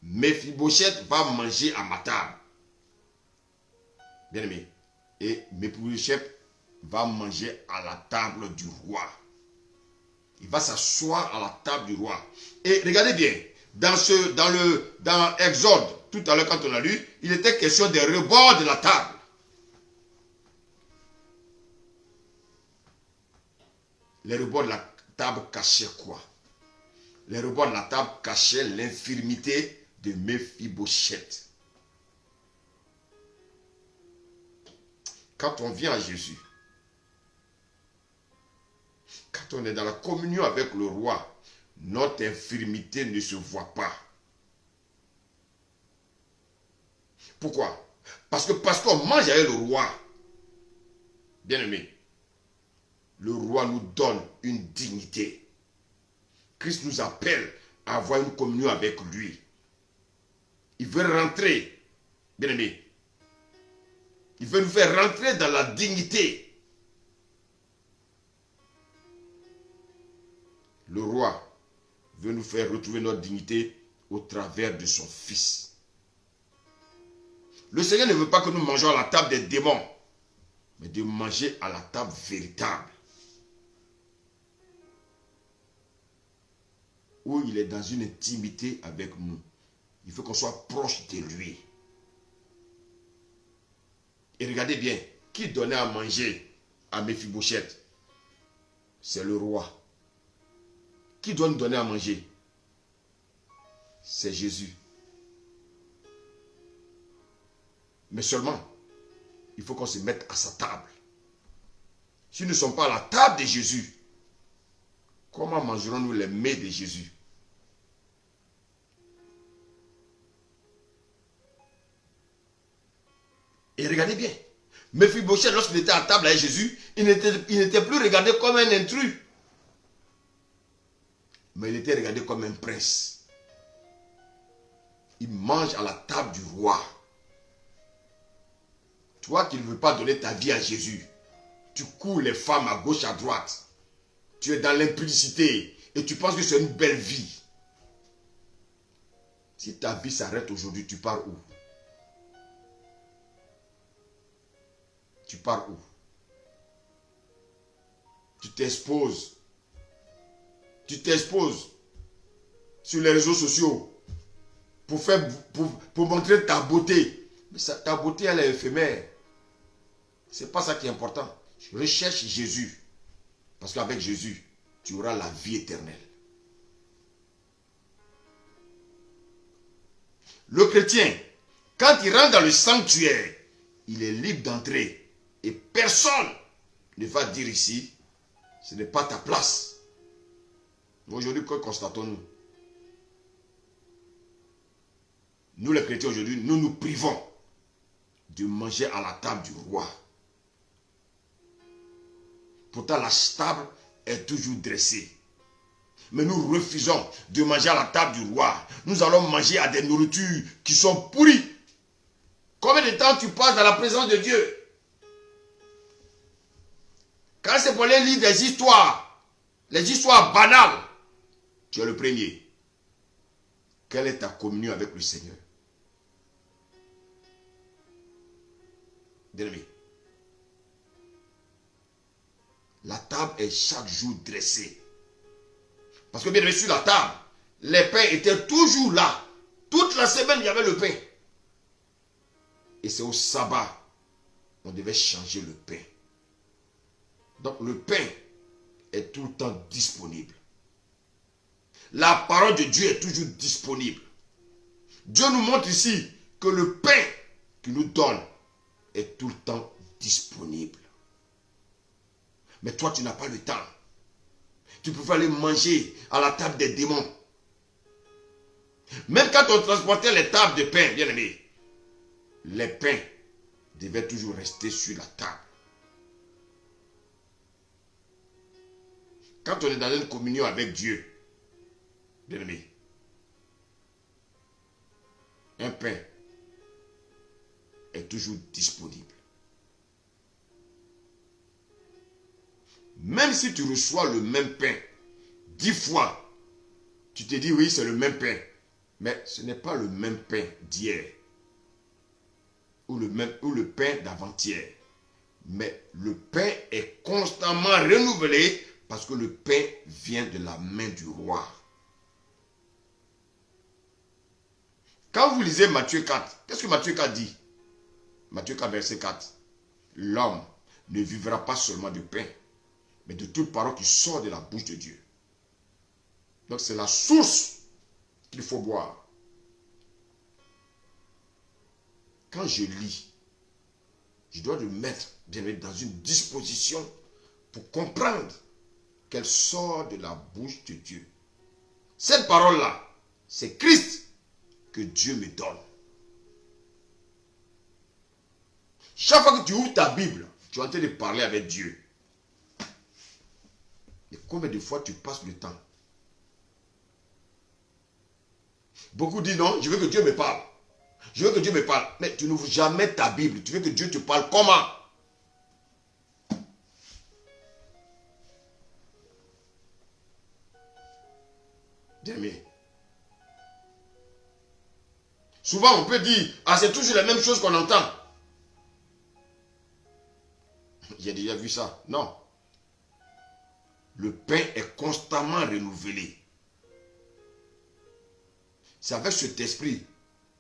Mephibosheth va manger à ma table. Bien aimé. Et Mephibosheth va manger à la table du roi. Il va s'asseoir à la table du roi. Et regardez bien, dans Exode, tout à l'heure quand on a lu, il était question des rebords de la table. Les rebords de la table cachaient quoi? Les rebords de la table cachaient l'infirmité de Mephibosheth. Quand on vient à Jésus, quand on est dans la communion avec le roi, notre infirmité ne se voit pas. Pourquoi? Parce qu'on mange avec le roi. Bien aimé, le roi nous donne une dignité. Christ nous appelle à avoir une communion avec lui. Il veut rentrer, bien aimé. Il veut nous faire rentrer dans la dignité. Le roi veut nous faire retrouver notre dignité au travers de son Fils. Le Seigneur ne veut pas que nous mangeons à la table des démons, mais de manger à la table véritable. Où il est dans une intimité avec nous. Il faut qu'on soit proche de lui. Et regardez bien, qui donnait à manger à Mephibosheth? C'est le roi. Qui doit nous donner à manger? C'est Jésus. Mais seulement, il faut qu'on se mette à sa table. Si nous ne sommes pas à la table de Jésus, comment mangerons-nous les mets de Jésus? Et regardez bien, Mephibosheth, lorsqu'il était à table avec Jésus, il n'était plus regardé comme un intrus, mais il était regardé comme un prince. Il mange à la table du roi. Toi qui ne veux pas donner ta vie à Jésus, tu cours les femmes à gauche, à droite. Tu es dans l'impudicité et tu penses que c'est une belle vie. Si ta vie s'arrête aujourd'hui, tu pars où? Tu pars où? Tu t'exposes. Tu t'exposes sur les réseaux sociaux pour montrer ta beauté. Mais ta beauté, elle est éphémère. C'est pas ça qui est important. Recherche Jésus. Parce qu'avec Jésus, tu auras la vie éternelle. Le chrétien, quand il rentre dans le sanctuaire, il est libre d'entrer. Et personne ne va dire ici, ce n'est pas ta place. Aujourd'hui, que constatons-nous? Nous les chrétiens aujourd'hui, nous nous privons de manger à la table du roi. Pourtant la table est toujours dressée. Mais nous refusons de manger à la table du roi. Nous allons manger à des nourritures qui sont pourries. Combien de temps tu passes dans la présence de Dieu? Quand c'est pour aller lire des histoires, les histoires banales, tu es le premier. Quelle est ta communion avec le Seigneur? Bien-aimé, la table est chaque jour dressée. Parce que bien aimé, sur la table, les pains étaient toujours là. Toute la semaine, il y avait le pain. Et c'est au sabbat qu'on devait changer le pain. Donc le pain est tout le temps disponible. La parole de Dieu est toujours disponible. Dieu nous montre ici que le pain qu'il nous donne est tout le temps disponible. Mais toi, tu n'as pas le temps. Tu peux aller manger à la table des démons. Même quand on transportait les tables de pain, bien aimé, les pains devaient toujours rester sur la table. quand on est dans une communion avec Dieu, bien aimé, un pain est toujours disponible. Même si tu reçois le même pain 10 fois, tu te dis oui, c'est le même pain. Mais ce n'est pas le même pain d'hier ou le pain d'avant-hier. Mais le pain est constamment renouvelé parce que le pain vient de la main du roi. Quand vous lisez Matthieu 4, qu'est-ce que Matthieu 4 dit? Matthieu 4, verset 4. L'homme ne vivra pas seulement de pain, mais de toute parole qui sort de la bouche de Dieu. Donc c'est la source qu'il faut boire. Quand je lis, je dois le mettre bien dans une disposition pour comprendre qu'elle sort de la bouche de Dieu. Cette parole-là, c'est Christ que Dieu me donne. Chaque fois que tu ouvres ta Bible, tu es en train de parler avec Dieu. Et combien de fois tu passes le temps? Beaucoup disent non, je veux que Dieu me parle. Je veux que Dieu me parle. Mais tu n'ouvres jamais ta Bible. Tu veux que Dieu te parle comment? Bien aimé. Souvent on peut dire, ah c'est toujours la même chose qu'on entend. J'ai déjà vu ça. Non. Le pain est constamment renouvelé. C'est avec cet esprit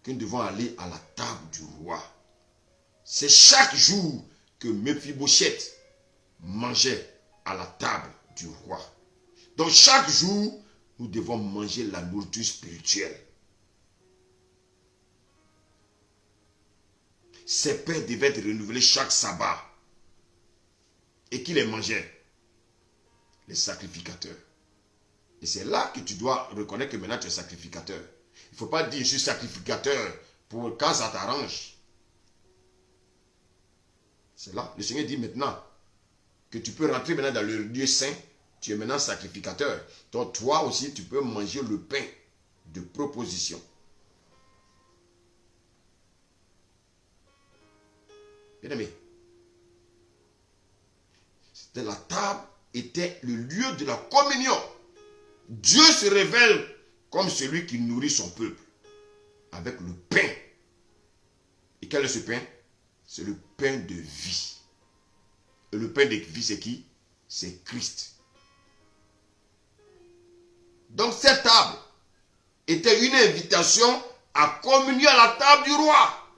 que nous devons aller à la table du roi. C'est chaque jour que Mephibosheth mangeait à la table du roi. Donc chaque jour, nous devons manger la nourriture spirituelle. Ces pains devaient être renouvelés chaque sabbat. Et qui les mangeait? Les sacrificateurs. Et c'est là que tu dois reconnaître que maintenant tu es sacrificateur. Il ne faut pas dire je suis sacrificateur pour quand ça t'arrange. C'est là. Le Seigneur dit maintenant que tu peux rentrer maintenant dans le lieu saint. Tu es maintenant sacrificateur. Donc toi aussi tu peux manger le pain de proposition. Bien aimé. La table était le lieu de la communion. Dieu se révèle comme celui qui nourrit son peuple avec le pain. Et quel est ce pain? C'est le pain de vie. Et le pain de vie, c'est qui? C'est Christ. Donc cette table était une invitation à communier à la table du roi.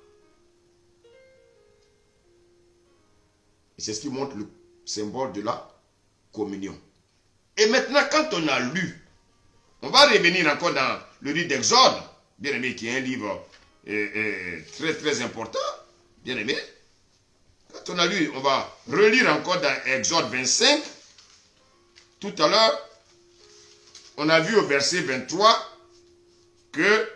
Et c'est ce qui montre le symbole de la communion. Et maintenant, quand on a lu, on va revenir encore dans le livre d'Exode, bien aimé, qui est un livre très très important, bien aimé. Quand on a lu, on va relire encore dans Exode 25. Tout à l'heure, on a vu au verset 23 que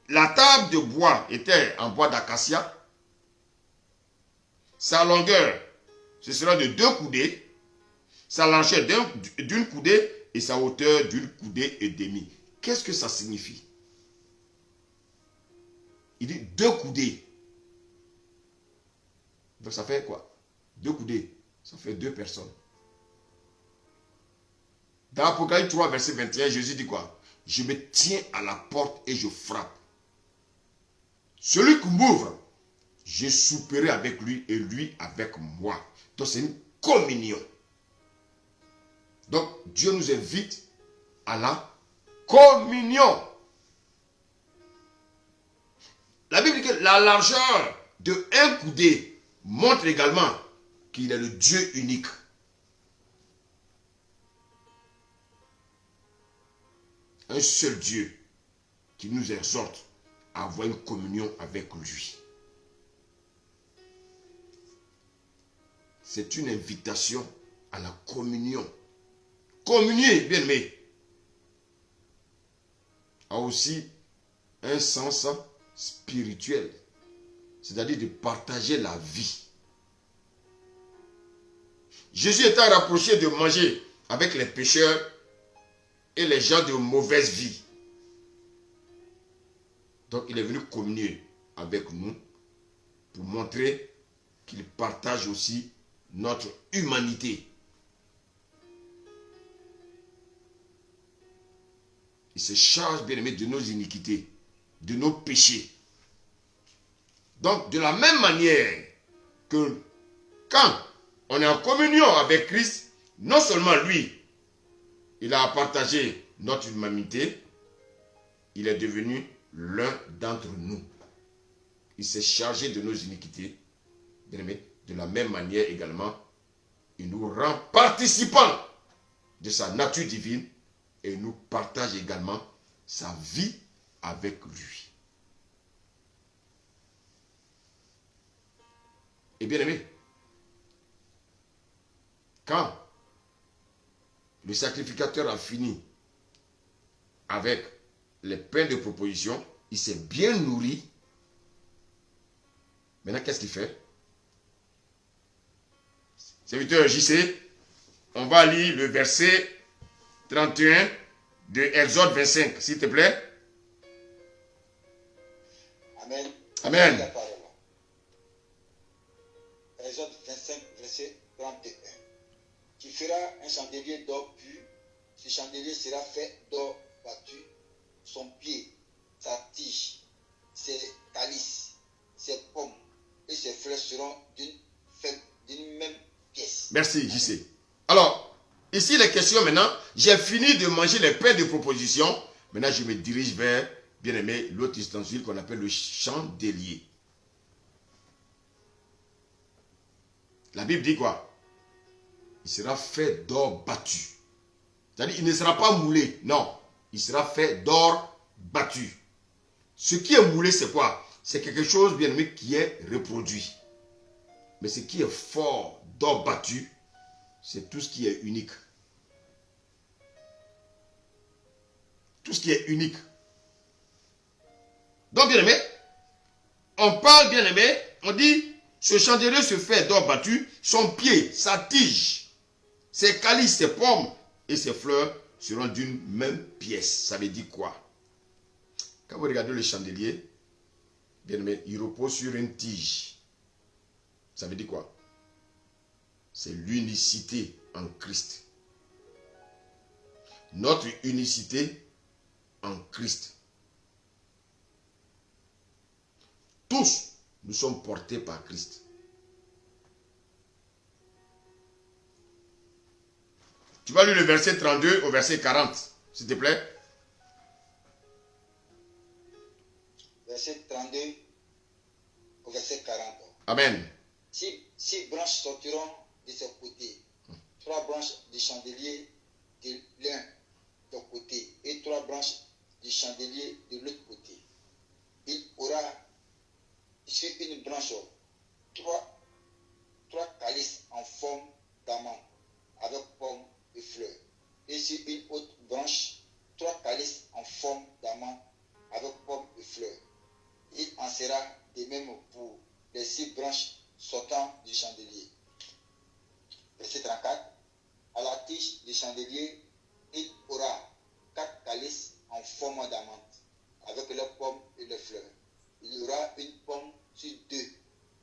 la table de bois était en bois d'acacia. Sa longueur, ce sera de 2 coudées. Sa largeur d'une coudée et sa hauteur d'une coudée et demie. Qu'est-ce que ça signifie? Il dit 2 coudées. Donc ça fait quoi? 2 coudées. Ça fait 2 personnes. Dans Apocalypse 3, verset 21, Jésus dit quoi? Je me tiens à la porte et je frappe. Celui qui m'ouvre, je souperai avec lui et lui avec moi. Donc c'est une communion. Donc Dieu nous invite à la communion. La Bible dit que la largeur de 1 coudé montre également qu'il est le Dieu unique. Un seul Dieu qui nous exhorte à avoir une communion avec lui. C'est une invitation à la communion. Communier, bien aimé, a aussi un sens spirituel, c'est-à-dire de partager la vie. Jésus était rapproché de manger avec les pécheurs et les gens de mauvaise vie. Donc il est venu communier avec nous pour montrer qu'il partage aussi notre humanité. Il se charge, bien aimé, de nos iniquités, de nos péchés. Donc, de la même manière que quand on est en communion avec Christ, non seulement lui, il a partagé notre humanité, il est devenu l'un d'entre nous. Il s'est chargé de nos iniquités, bien aimé. De la même manière également, il nous rend participants de sa nature divine et nous partage également sa vie avec lui. Et bien aimé, quand le sacrificateur a fini avec les pains de proposition, il s'est bien nourri. Maintenant, qu'est-ce qu'il fait? Serviteur JC, on va lire le verset 31 de Exode 25, s'il te plaît.
Amen.
Amen.
La parole. Exode 25, verset 31. Tu feras un chandelier d'or pur. Ce chandelier sera fait d'or battu. Son pied, sa tige, ses calices, ses pommes et ses fleurs seront d'une même pièce.
Merci, JC. Alors, ici, les questions maintenant, j'ai fini de manger les pains de proposition. Maintenant, je me dirige vers, bien aimé, l'autre ustensile qu'on appelle le chandelier. La Bible dit quoi? Il sera fait d'or battu. C'est-à-dire, il ne sera pas moulé. Non, il sera fait d'or battu. Ce qui est moulé, c'est quoi? C'est quelque chose, bien aimé, qui est reproduit. Mais ce qui est fort d'or battu, c'est tout ce qui est unique. Tout ce qui est unique. Donc, bien aimé, on parle, bien aimé, on dit, ce chandelier se fait d'or battu, son pied, sa tige, ses calices, ses pommes et ses fleurs seront d'une même pièce. Ça veut dire quoi? Quand vous regardez le chandelier, bien aimé, il repose sur une tige. Ça veut dire quoi? C'est l'unicité en Christ. Notre unicité en Christ. Tous, nous sommes portés par Christ. Tu vas lire le verset 32 au verset 40, s'il te plaît.
Verset 32 au verset 40.
Amen.
Six branches sortiront de ses côtés. 3 branches du chandelier de l'un de côté et 3 branches du chandelier de l'autre côté. Il aura sur une branche 3 calices en forme d'amande avec pommes et fleurs. Et sur une autre branche 3 calices en forme d'amande avec pommes et fleurs. Il en sera de même pour les 6 branches sortant du chandelier. Verset 34. À la tige du chandelier, il aura 4 calices en forme d'amande, avec les pommes et les fleurs. Il y aura une pomme sur 2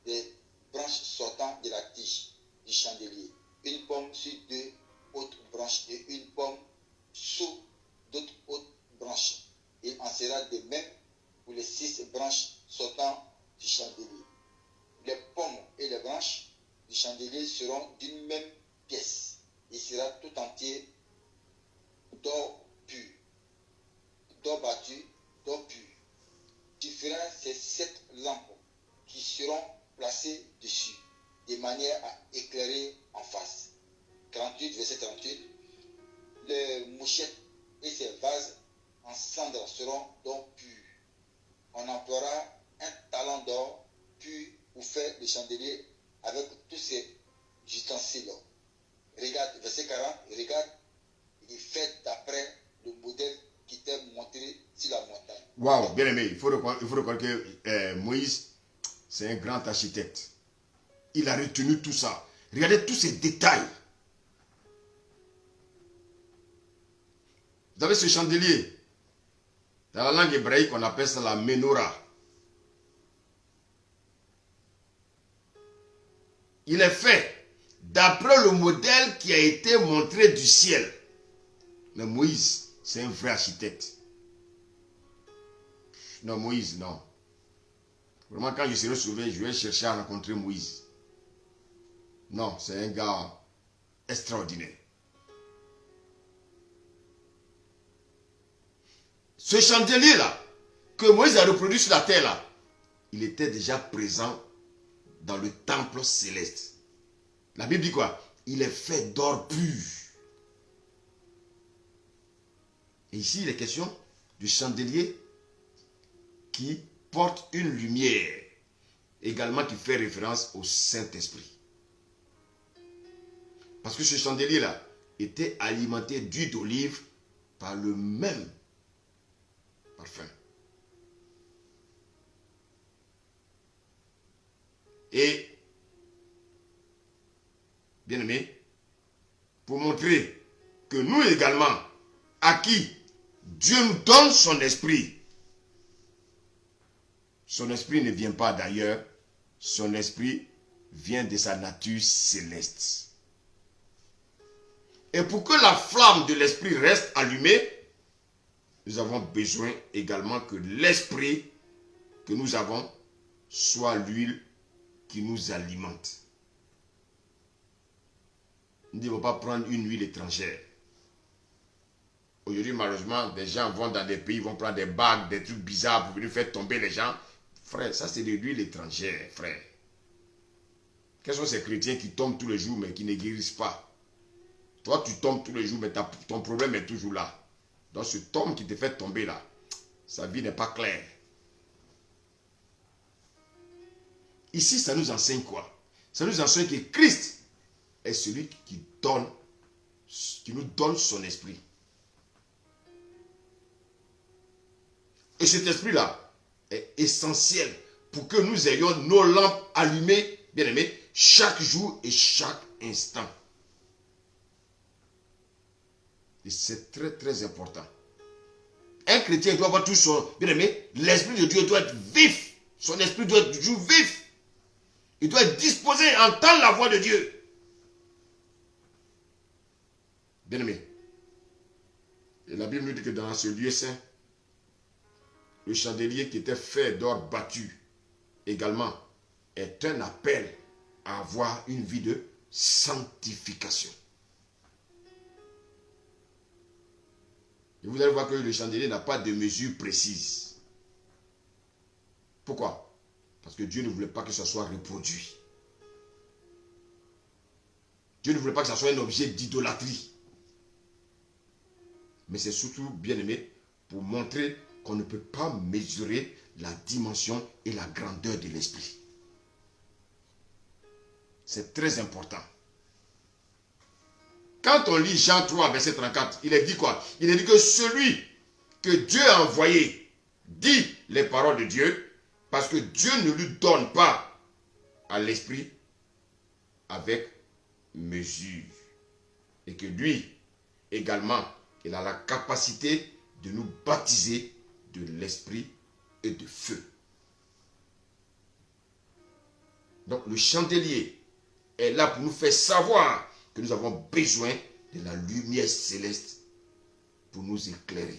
des branches sortant de la tige du chandelier, une pomme sur 2 autres branches et une pomme sous d'autres autres branches. Il en sera de même pour les 6 branches sortant du chandelier. Les pommes et les branches du chandelier seront d'une même pièce. Il sera tout entier d'or pur, d'or battu, d'or pur. Tu feras ces 7 lampes qui seront placées dessus, de manière à éclairer en face. 38, verset 38. Les mouchettes et ces vases en cendres seront donc purs. On emploiera un talent d'or pur pour faire le chandelier avec tous ces ustensiles. Regarde, verset 40, regarde, il est fait d'après le modèle qui t'est montré sur la montagne.
Waouh, bien aimé, il faut reconnaître que Moïse, c'est un grand architecte. Il a retenu tout ça. Regardez tous ces détails Vous avez ce chandelier. Dans la langue hébraïque, on appelle ça la menorah. Il est fait d'après le modèle qui a été montré du ciel. Mais Moïse, c'est un vrai architecte. Non, Moïse, non. Vraiment, quand je serai sauvé, je vais chercher à rencontrer Moïse. Non, c'est un gars extraordinaire. Ce chandelier-là, que Moïse a reproduit sur la terre-là, il était déjà présent dans le temple céleste. La Bible dit quoi? Il est fait d'or pur. Et ici, il est question du chandelier qui porte une lumière, également qui fait référence au Saint-Esprit. Parce que ce chandelier-là était alimenté d'huile d'olive par le même parfum. Et, bien aimé, pour montrer que nous également, à qui Dieu nous donne son esprit ne vient pas d'ailleurs, son esprit vient de sa nature céleste. Et pour que la flamme de l'esprit reste allumée, nous avons besoin également que l'esprit que nous avons soit l'huile qui nous alimente. Nous ne devons pas prendre une huile étrangère. Aujourd'hui, malheureusement, des gens vont dans des pays, vont prendre des bagues, des trucs bizarres pour venir faire tomber les gens. Frère, ça c'est de l'huile étrangère, frère. Quels sont ces chrétiens qui tombent tous les jours mais qui ne guérissent pas? Toi, tu tombes tous les jours, mais ton problème est toujours là. Donc, ce homme qui te fait tomber là, sa vie n'est pas claire. Ici, ça nous enseigne quoi? Ça nous enseigne que Christ est celui qui nous donne son esprit. Et cet esprit-là est essentiel pour que nous ayons nos lampes allumées, bien aimés, chaque jour et chaque instant. Et c'est très très important. Un chrétien doit avoir tout son... Bien aimé, l'esprit de Dieu doit être vif. Son esprit doit être toujours vif. Il doit être disposé à entendre la voix de Dieu. Bien aimé. Et la Bible nous dit que dans ce lieu saint, le chandelier qui était fait d'or battu également est un appel à avoir une vie de sanctification. Et vous allez voir que le chandelier n'a pas de mesure précise. Pourquoi? Parce que Dieu ne voulait pas que ça soit reproduit. Dieu ne voulait pas que ça soit un objet d'idolâtrie. Mais c'est surtout, bien aimé, pour montrer qu'on ne peut pas mesurer la dimension et la grandeur de l'esprit. C'est très important. Quand on lit Jean 3, verset 34, il est dit quoi? Il est dit que celui que Dieu a envoyé dit les paroles de Dieu, parce que Dieu ne lui donne pas à l'esprit avec mesure. Et que lui, également, il a la capacité de nous baptiser de l'esprit et de feu. Donc le chandelier est là pour nous faire savoir que nous avons besoin de la lumière céleste pour nous éclairer.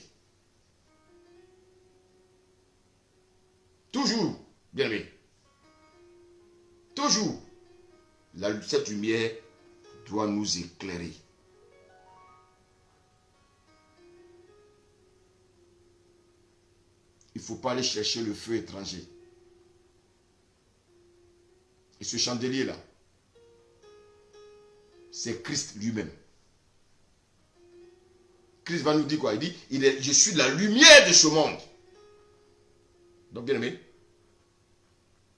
Toujours, bien aimé, toujours, cette lumière doit nous éclairer. Il ne faut pas aller chercher le feu étranger. Et ce chandelier-là, c'est Christ lui-même. Christ va nous dire quoi? Il dit, je suis la lumière de ce monde. Donc, bien aimé,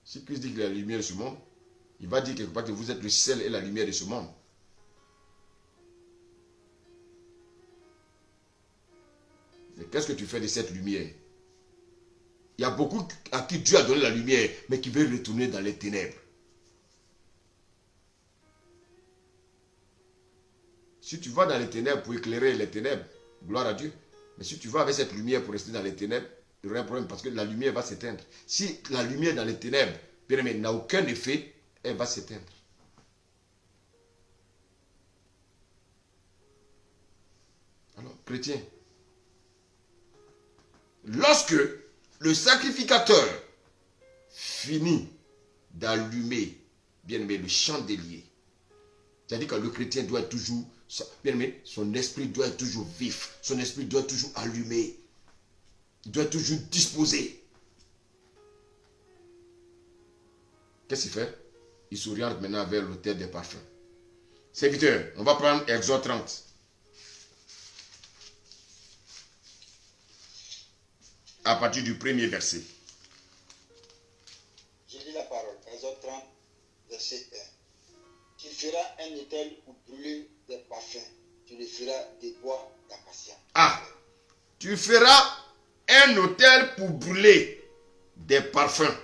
si Christ dit qu'il est la lumière de ce monde, il va dire quelque part que vous êtes le sel et la lumière de ce monde. Et qu'est-ce que tu fais de cette lumière? Il y a beaucoup à qui Dieu a donné la lumière, mais qui veulent retourner dans les ténèbres. Si tu vas dans les ténèbres pour éclairer les ténèbres, gloire à Dieu, Mais si tu vas avec cette lumière pour rester dans les ténèbres, il y aura un problème parce que la lumière va s'éteindre. Si la lumière dans les ténèbres, bien aimé, n'a aucun effet, elle va s'éteindre. Alors, chrétien, lorsque le sacrificateur finit d'allumer, bien aimé, le chandelier, c'est-à-dire que le chrétien doit être toujours, bien aimé, son esprit doit être toujours vif, son esprit doit être toujours allumé, il doit être toujours disposé. Qu'est-ce qu'il fait? Il s'oriente maintenant vers l'autel des parfums. Serviteur, on va prendre Exode 30. À partir du premier verset.
Je lis la parole. Exode 30, verset 1. Tu feras un autel pour brûler des parfums. Tu le feras de bois d'acacia.
Ah, tu feras un autel pour brûler des parfums.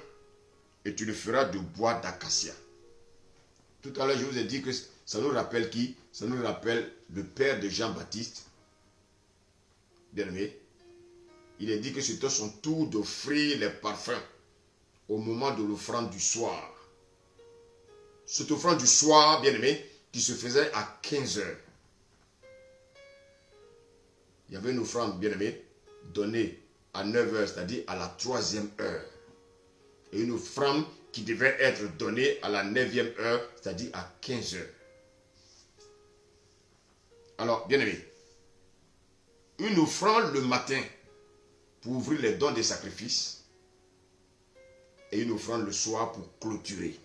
Et tu le feras de bois d'acacia. Tout à l'heure, je vous ai dit que ça nous rappelle qui? Ça nous rappelle le père de Jean-Baptiste. Bien aimé. Il est dit que c'était son tour d'offrir les parfums au moment de l'offrande du soir. Cette offrande du soir, bien aimé, qui se faisait à 15 heures. Il y avait une offrande, bien aimé, donnée à 9 heures, c'est-à-dire à la 3e heure. Et une offrande qui devait être donnée à la 9e heure, c'est-à-dire à 15 heures. Alors, bien aimé, une offrande le matin pour ouvrir les dons des sacrifices et une offrande le soir pour clôturer.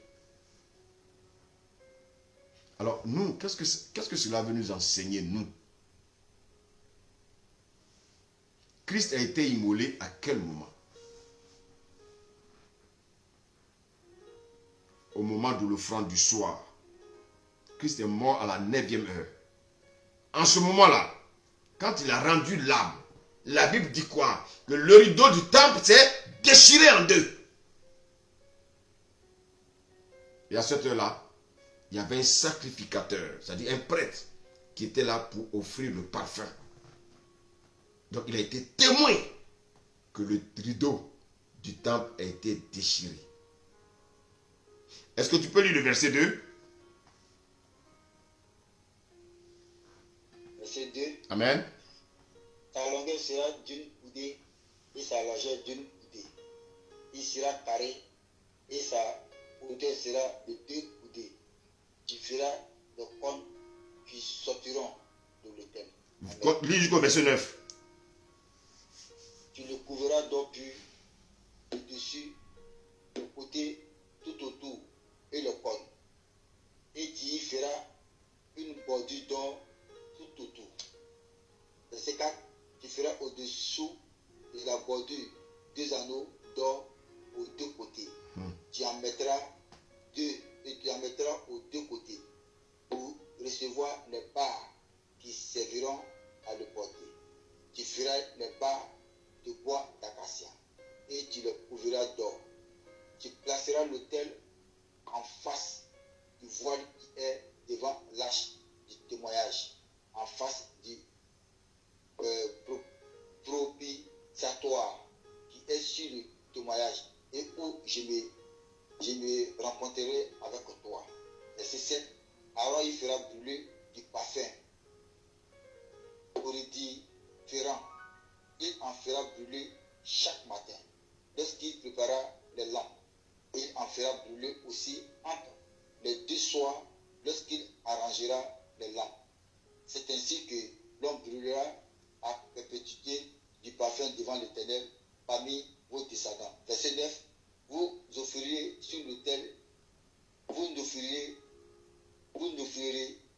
Alors, nous, qu'est-ce que cela veut nous enseigner, nous? Christ a été immolé à quel moment? Au moment de l'offrande du soir. Christ est mort à la 9e heure. En ce moment-là, quand il a rendu l'âme, la Bible dit quoi? Que le rideau du temple s'est déchiré en deux. Et à cette heure-là, il y avait un sacrificateur, c'est-à-dire un prêtre, qui était là pour offrir le parfum. Donc il a été témoin que le rideau du temple a été déchiré. Est-ce que tu peux lire le verset 2?
Verset 2.
Amen.
Sa longueur sera d'une coudée et sa largeur d'une coudée. Il sera carré et sa hauteur sera de 2 coudées. Tu feras des cônes qui sortiront de l'autel.
Lis jusqu'au verset 9.
Tu le couvriras d'or pur, le dessus, le côté, tout autour, et le cône. Et tu y feras une bordure d'or tout autour. Verset 4. Tu feras au-dessous de la bordure 2 anneaux d'or aux 2 côtés. Tu en mettras 2 et tu en mettras aux 2 côtés pour recevoir les barres qui serviront à le porter. Tu feras les barres de bois d'acacia et tu les couvriras d'or. Tu placeras l'autel en face du voile qui est devant l'arche du témoignage, en face du propitiatoire qui est sur le témoignage et où je me rencontrerai avec toi. Verset 7. Alors il fera brûler du parfum odoriférant. Il en fera brûler chaque matin lorsqu'il préparera les lampes. Il en fera brûler aussi entre les 2 soirs lorsqu'il arrangera les lampes. C'est ainsi que l'on brûlera à perpétuité du parfum devant l'Éternel parmi vos descendants. Verset 9. Vous offrirez sur l'autel, vous n'offrirez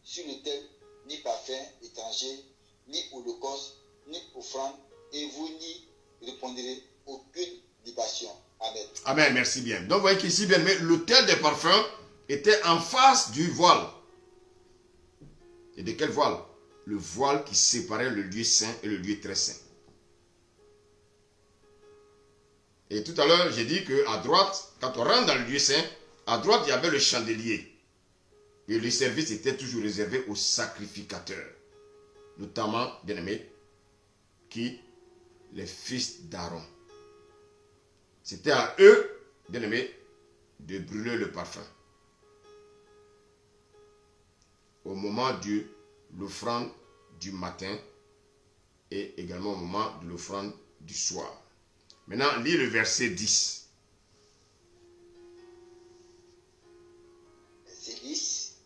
sur l'autel ni parfum étranger, ni holocauste, ni offrande, et vous n'y répondrez aucune libation. Amen.
Amen, merci bien. Donc vous voyez qu'ici, bien aimé, l'autel des parfums était en face du voile. Et de quel voile? Le voile qui séparait le lieu saint et le lieu très saint. Et tout à l'heure, j'ai dit qu'à droite, quand on rentre dans le lieu saint, à droite, il y avait le chandelier. Et le service était toujours réservé aux sacrificateurs. Notamment, bien aimé, Qui? Les fils d'Aaron. C'était à eux, bien aimés, de brûler le parfum. Au moment de l'offrande du matin et également au moment de l'offrande du soir. Maintenant, lis le verset 10.
Verset 10.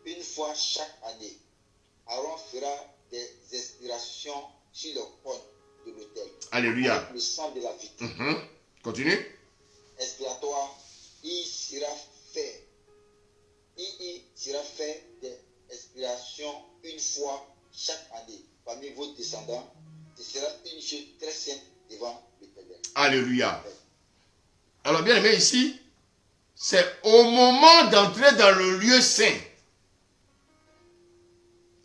Une fois chaque année, Aaron fera des expirations sur le coin de l'autel.
Alléluia.
Avec le sang de la victime.
Continue.
Expiatoire, il sera fait des expirations une fois chaque année parmi vos descendants. Ce sera une chose très sainte devant l'Éternel.
Alléluia. Alors bien aimé ici, c'est au moment d'entrer dans le lieu saint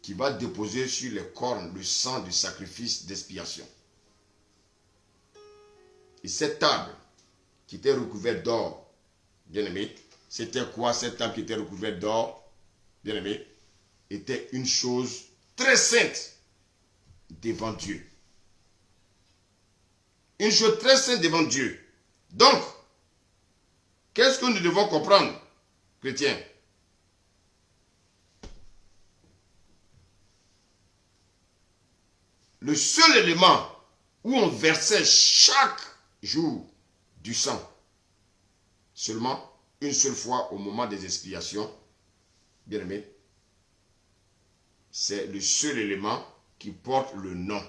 qui va déposer sur les cornes le sang du sacrifice d'expiation. Et cette table qui était recouverte d'or, bien aimé, c'était quoi cette table qui était recouverte d'or, bien aimé, était une chose très sainte devant Dieu. Une chose très sainte devant Dieu. Donc, qu'est-ce que nous devons comprendre, chrétiens? Le seul élément où on versait chaque jour du sang, seulement une seule fois au moment des expiations, bien aimé, c'est le seul élément qui porte le nom.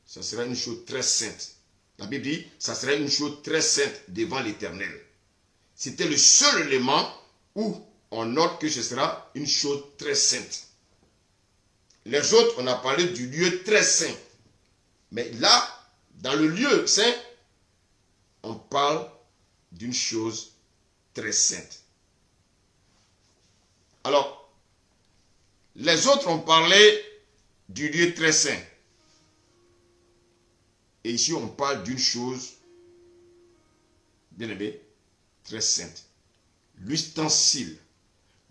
Ça sera une chose très sainte. La Bible dit, ça serait une chose très sainte devant l'Éternel. C'était le seul élément où on note que ce sera une chose très sainte. Les autres, on a parlé du lieu très saint. Mais là, dans le lieu saint, on parle d'une chose très sainte. Alors, les autres ont parlé du lieu très saint. Et ici, on parle d'une chose, bien aimé, très sainte. L'ustensile,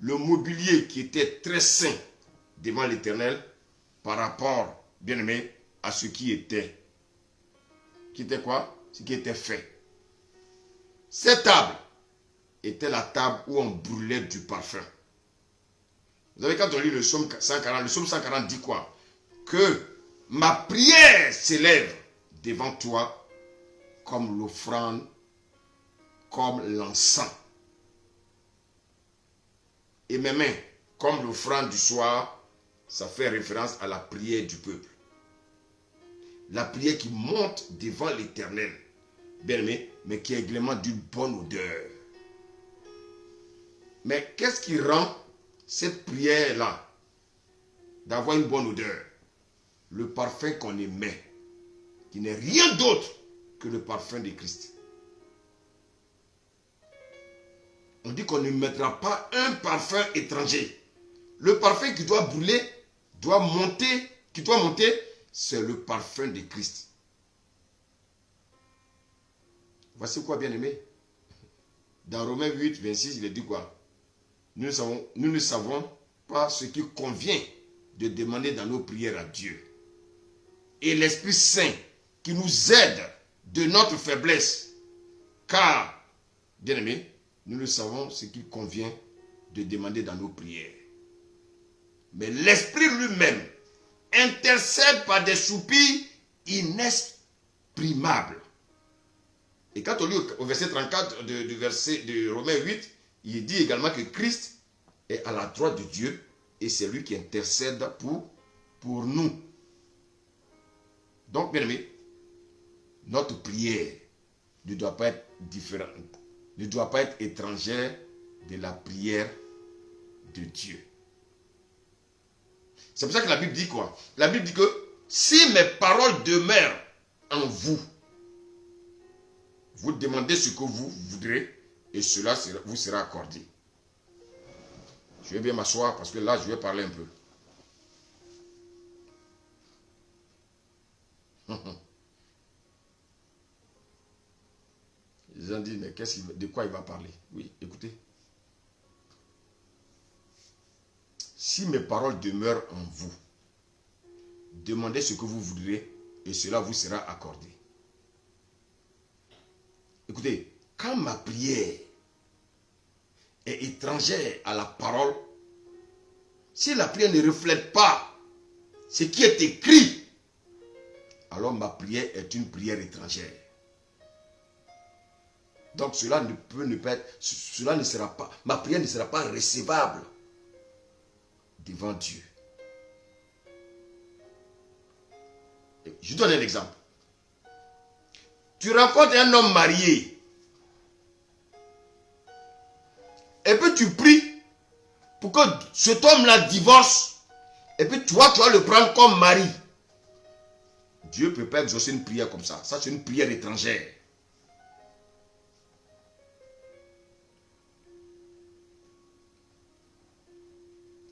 le mobilier qui était très saint devant l'Éternel par rapport, bien aimé, à ce qui était. Qui était quoi? Ce qui était fait. Cette table était la table où on brûlait du parfum. Vous savez, quand on lit le psaume 140 dit quoi? Que ma prière s'élève devant toi comme l'offrande, comme l'encens. Et mes mains, comme l'offrande du soir, ça fait référence à la prière du peuple. La prière qui monte devant l'Éternel, bien aimé, mais qui est également d'une bonne odeur. Mais qu'est-ce qui rend cette prière-là d'avoir une bonne odeur? Le parfum qu'on émet, qui n'est rien d'autre que le parfum de Christ. On dit qu'on ne mettra pas un parfum étranger. Le parfum qui doit brûler, qui doit monter, c'est le parfum de Christ. Voici quoi, bien aimé. Dans Romains 8, 26, il est dit quoi? Nous ne savons pas ce qui convient de demander dans nos prières à Dieu. Et l'Esprit Saint qui nous aide de notre faiblesse. Car, bien aimé, nous ne savons ce qu'il convient de demander dans nos prières. Mais l'Esprit lui-même intercède par des soupirs inexprimables. Et quand on lit au verset 34 de Romains 8, il dit également que Christ est à la droite de Dieu et c'est lui qui intercède pour nous. Donc, bien aimé, notre prière ne doit pas être différente, ne doit pas être étrangère de la prière de Dieu. C'est pour ça que la Bible dit quoi? La Bible dit que si mes paroles demeurent en vous, vous demandez ce que vous voudrez et cela vous sera accordé. Je vais bien m'asseoir parce que là, je vais parler un peu. Les gens disent, mais de quoi il va parler? Oui, écoutez. Si mes paroles demeurent en vous, demandez ce que vous voudrez et cela vous sera accordé. Écoutez, quand ma prière est étrangère à la parole, si la prière ne reflète pas ce qui est écrit, alors ma prière est une prière étrangère. Donc cela ne peut ne pas être, cela ne sera pas, ma prière ne sera pas recevable devant Dieu. Je donne un exemple. Tu rencontres un homme marié et puis tu pries pour que cet homme-là divorce et puis toi, tu vas le prendre comme mari. Dieu ne peut pas exaucer une prière comme ça. Ça, c'est une prière étrangère.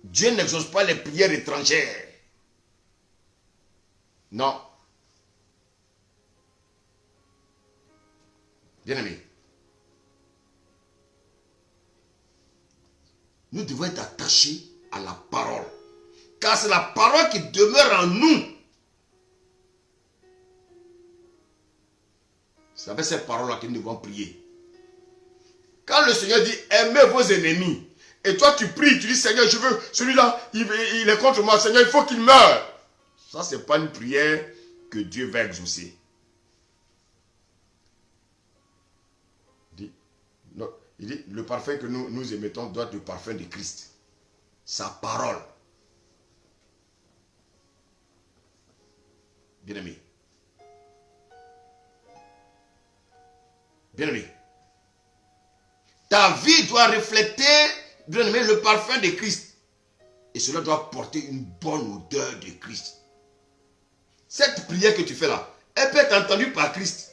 Dieu n'exauce pas les prières étrangères. Non. Bien-aimés, nous devons être attachés à la parole. Car c'est la parole qui demeure en nous. C'est avec ces paroles-là que nous devons prier. Quand le Seigneur dit, aimez vos ennemis, et toi tu pries, tu dis, Seigneur, je veux, celui-là, il est contre moi, Seigneur, il faut qu'il meure. Ça, ce n'est pas une prière que Dieu va exaucer. Il dit, le parfum que nous émettons doit être le parfum de Christ. Sa parole. Bien-aimé. Bien-aimé. Ta vie doit refléter, bien-aimé, le parfum de Christ. Et cela doit porter une bonne odeur de Christ. Cette prière que tu fais là, elle peut être entendue par Christ.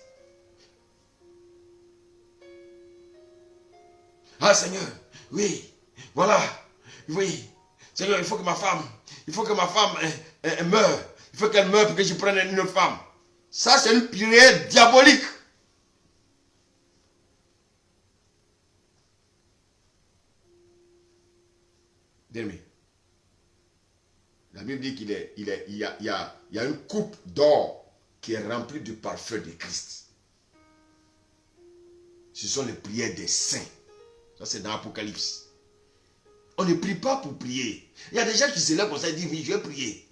Ah Seigneur, oui, voilà, oui. Seigneur, il faut que ma femme meure. Il faut qu'elle meure pour que je prenne une autre femme. Ça, c'est une prière diabolique. Bien-aimé. La Bible dit qu'il y a une coupe d'or qui est remplie du parfum de Christ. Ce sont les prières des saints. Ça, c'est dans l'Apocalypse. On ne prie pas pour prier. Il y a des gens qui se lèvent comme ça et disent, oui, je vais prier.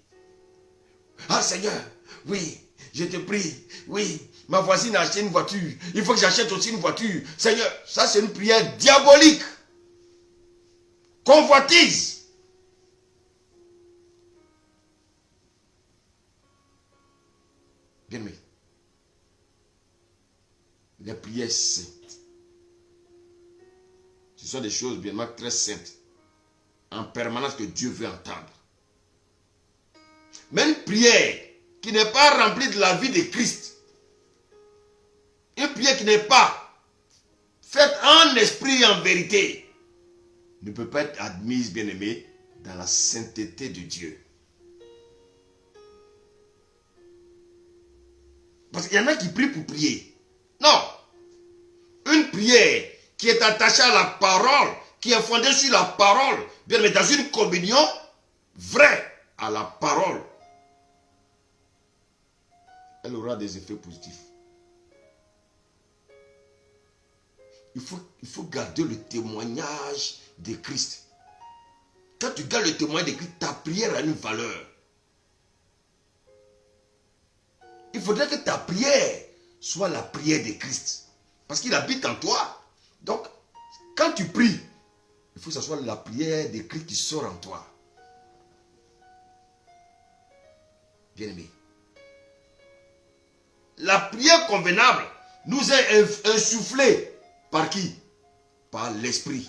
Ah Seigneur, oui, je te prie. Oui, ma voisine a acheté une voiture. Il faut que j'achète aussi une voiture. Seigneur, ça c'est une prière diabolique. Convoitise. Bien-aimé. Les prières saintes. Ce sont des choses bien très saintes. En permanence que Dieu veut entendre. Mais une prière qui n'est pas remplie de la vie de Christ. Une prière qui n'est pas faite en esprit et en vérité. Ne peut pas être admise, bien-aimé, dans la sainteté de Dieu. Parce qu'il y en a qui prient pour prier. Non. Une prière qui est attachée à la parole, qui est fondée sur la parole, bien mais dans une communion vraie à la parole, elle aura des effets positifs. Il faut garder le témoignage de Christ. Quand tu gardes le témoignage de Christ, ta prière a une valeur. Il faudrait que ta prière soit la prière de Christ. Parce qu'il habite en toi. Donc, quand tu pries, il faut que ce soit la prière de Christ qui sort en toi. Bien-aimé. La prière convenable nous est insufflée par qui? Par l'Esprit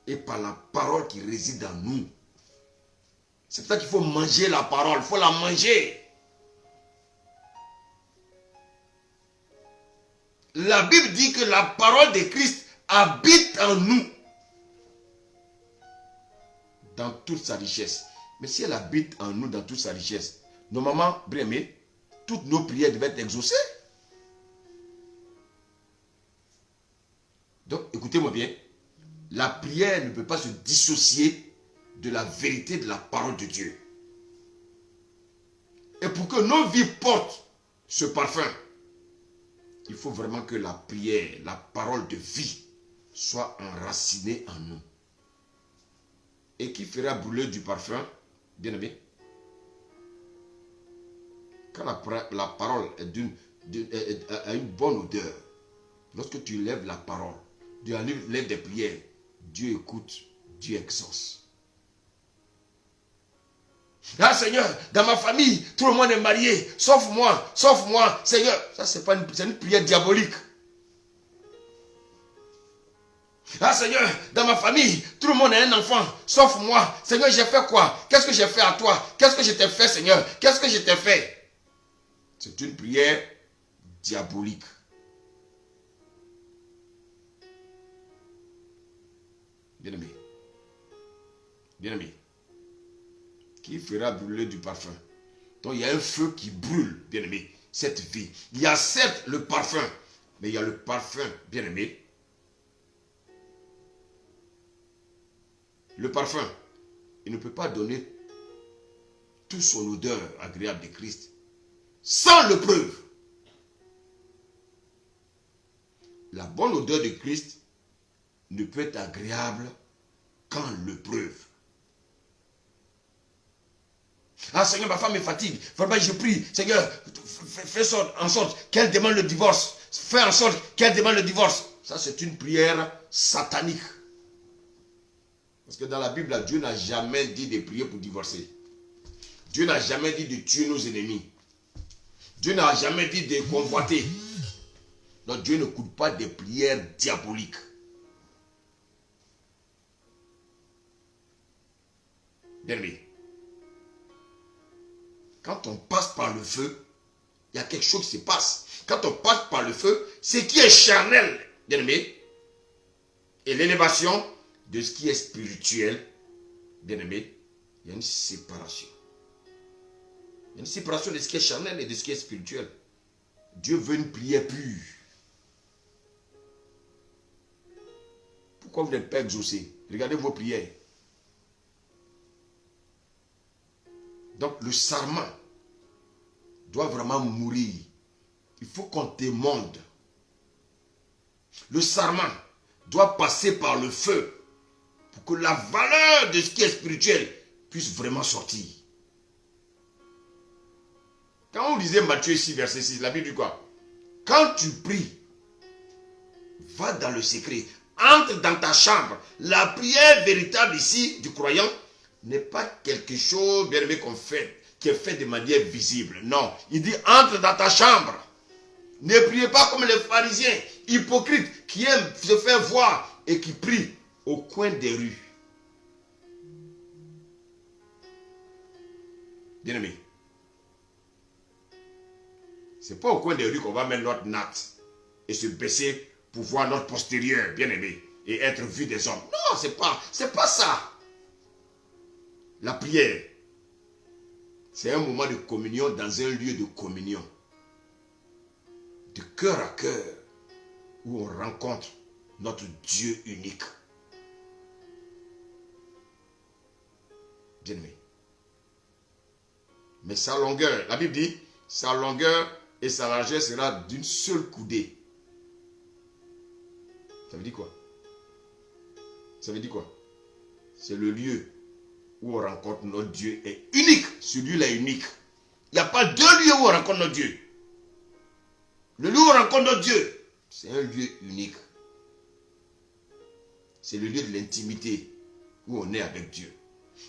et par la parole qui réside en nous. C'est pour ça qu'il faut manger la parole, il faut la manger. La Bible dit que la parole de Christ habite en nous dans toute sa richesse. Mais si elle habite en nous dans toute sa richesse, normalement, bien-aimé, toutes nos prières devaient être exaucées. Donc, écoutez-moi bien, la prière ne peut pas se dissocier de la vérité de la parole de Dieu. Et pour que nos vies portent ce parfum, il faut vraiment que la prière, la parole de vie soit enracinée en nous. Et qui fera brûler du parfum, bien aimé? Quand la parole a une bonne odeur, lorsque tu lèves la parole, tu lèves des prières, Dieu écoute, Dieu exauce. Ah Seigneur, dans ma famille, tout le monde est marié, sauf moi, Seigneur. Ça, c'est une prière diabolique. Ah Seigneur, dans ma famille, tout le monde a un enfant, sauf moi. Seigneur, j'ai fait quoi? Qu'est-ce que j'ai fait à toi? Qu'est-ce que je t'ai fait, Seigneur? Qu'est-ce que je t'ai fait? C'est une prière diabolique. Bien-aimé. Bien-aimé. Qui fera brûler du parfum? Donc il y a un feu qui brûle, bien-aimé, cette vie. Il y a certes le parfum, mais il y a le parfum, bien-aimé. Le parfum, il ne peut pas donner toute son odeur agréable de Christ sans le preuve. La bonne odeur de Christ ne peut être agréable qu'en le preuve. Ah Seigneur, ma femme me fatigue. Vraiment, je prie. Seigneur, fais en sorte qu'elle demande le divorce. Fais en sorte qu'elle demande le divorce. Ça, c'est une prière satanique. Parce que dans la Bible, Dieu n'a jamais dit de prier pour divorcer. Dieu n'a jamais dit de tuer nos ennemis. Dieu n'a jamais dit de convoiter. Donc Dieu ne coûte pas des prières diaboliques. Bien-aimé. Quand on passe par le feu, il y a quelque chose qui se passe. Quand on passe par le feu, ce qui est charnel, bien-aimé, et l'élévation de ce qui est spirituel, bien-aimé, il y a une séparation. Il y a une séparation de ce qui est charnel et de ce qui est spirituel. Dieu veut une prière pure. Pourquoi vous n'êtes pas exaucé? Regardez vos prières. Donc le sarment doit vraiment mourir. Il faut qu'on t'émonde. Le sarment doit passer par le feu pour que la valeur de ce qui est spirituel puisse vraiment sortir. Quand on lisait Matthieu 6, verset 6, la Bible dit quoi? Quand tu pries, va dans le secret, entre dans ta chambre. La prière véritable ici du croyant n'est pas quelque chose, bien aimé, qu'on fait, qui est fait de manière visible. Non, il dit entre dans ta chambre. Ne priez pas comme les pharisiens hypocrites qui aiment se faire voir et qui prient au coin des rues. Bien aimé, c'est pas au coin des rues qu'on va mettre notre natte et se baisser pour voir notre postérieur, bien aimé, et être vu des hommes. Non, c'est pas ça. La prière, c'est un moment de communion dans un lieu de communion. De cœur à cœur, où on rencontre notre Dieu unique. Bien-aimé. Mais sa longueur, la Bible dit, sa longueur et sa largeur sera d'une seule coudée. Ça veut dire quoi? Ça veut dire quoi? C'est le lieu où on rencontre notre Dieu est unique. Celui-là est unique. Il n'y a pas deux lieux où on rencontre notre Dieu. Le lieu où on rencontre notre Dieu, c'est un lieu unique. C'est le lieu de l'intimité où on est avec Dieu.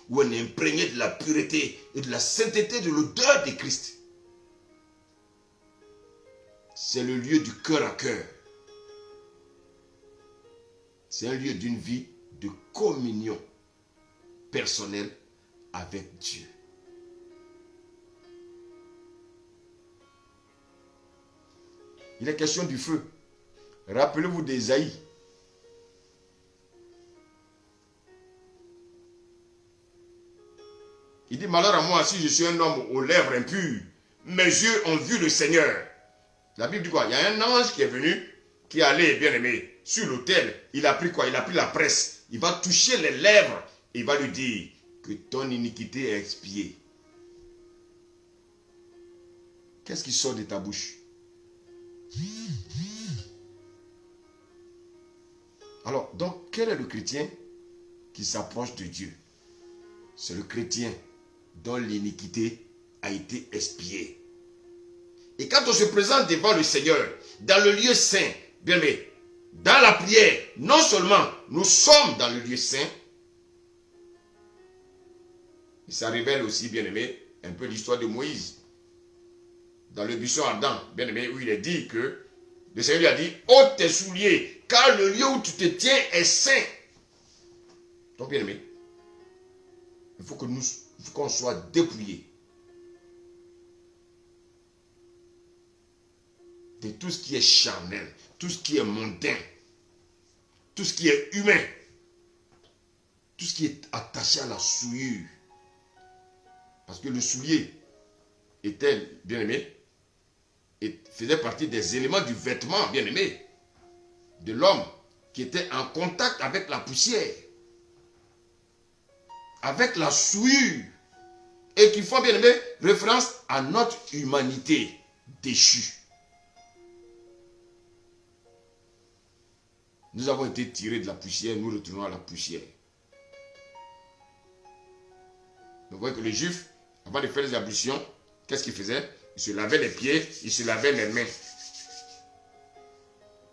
Où on est imprégné de la pureté et de la sainteté de l'odeur de Christ. C'est le lieu du cœur à cœur. C'est un lieu d'une vie de communion personnelle avec Dieu. Il est question du feu. Rappelez-vous d'Ésaïe. Il dit, malheur à moi si je suis un homme aux lèvres impures. Mes yeux ont vu le Seigneur. La Bible dit quoi? Il y a un ange qui est venu, qui est allé, bien aimé, sur l'autel. Il a pris quoi? Il a pris la presse. Il va toucher les lèvres. Et il va lui dire que ton iniquité est expiée. Qu'est-ce qui sort de ta bouche? Alors, donc, quel est le chrétien qui s'approche de Dieu? C'est le chrétien dont l'iniquité a été expiée. Et quand on se présente devant le Seigneur, dans le lieu saint, bien aimé, dans la prière, non seulement nous sommes dans le lieu saint, et ça révèle aussi, bien aimé, un peu l'histoire de Moïse. Dans le buisson ardent, bien aimé, où il est dit que le Seigneur lui a dit, ôte tes souliers, car le lieu où tu te tiens est saint. Donc, bien aimé, il faut qu'on soit dépouillés de tout ce qui est charnel, tout ce qui est mondain, tout ce qui est humain, tout ce qui est attaché à la souillure. Parce que le soulier était, bien aimé, et faisait partie des éléments du vêtement, bien aimé, de l'homme qui était en contact avec la poussière, avec la souillure, et qui font, bien aimé, référence à notre humanité déchue. Nous avons été tirés de la poussière, nous retournons à la poussière. Vous voyez que les Juifs, avant de faire les ablutions, qu'est-ce qu'ils faisaient? Ils se lavaient les pieds, ils se lavaient les mains.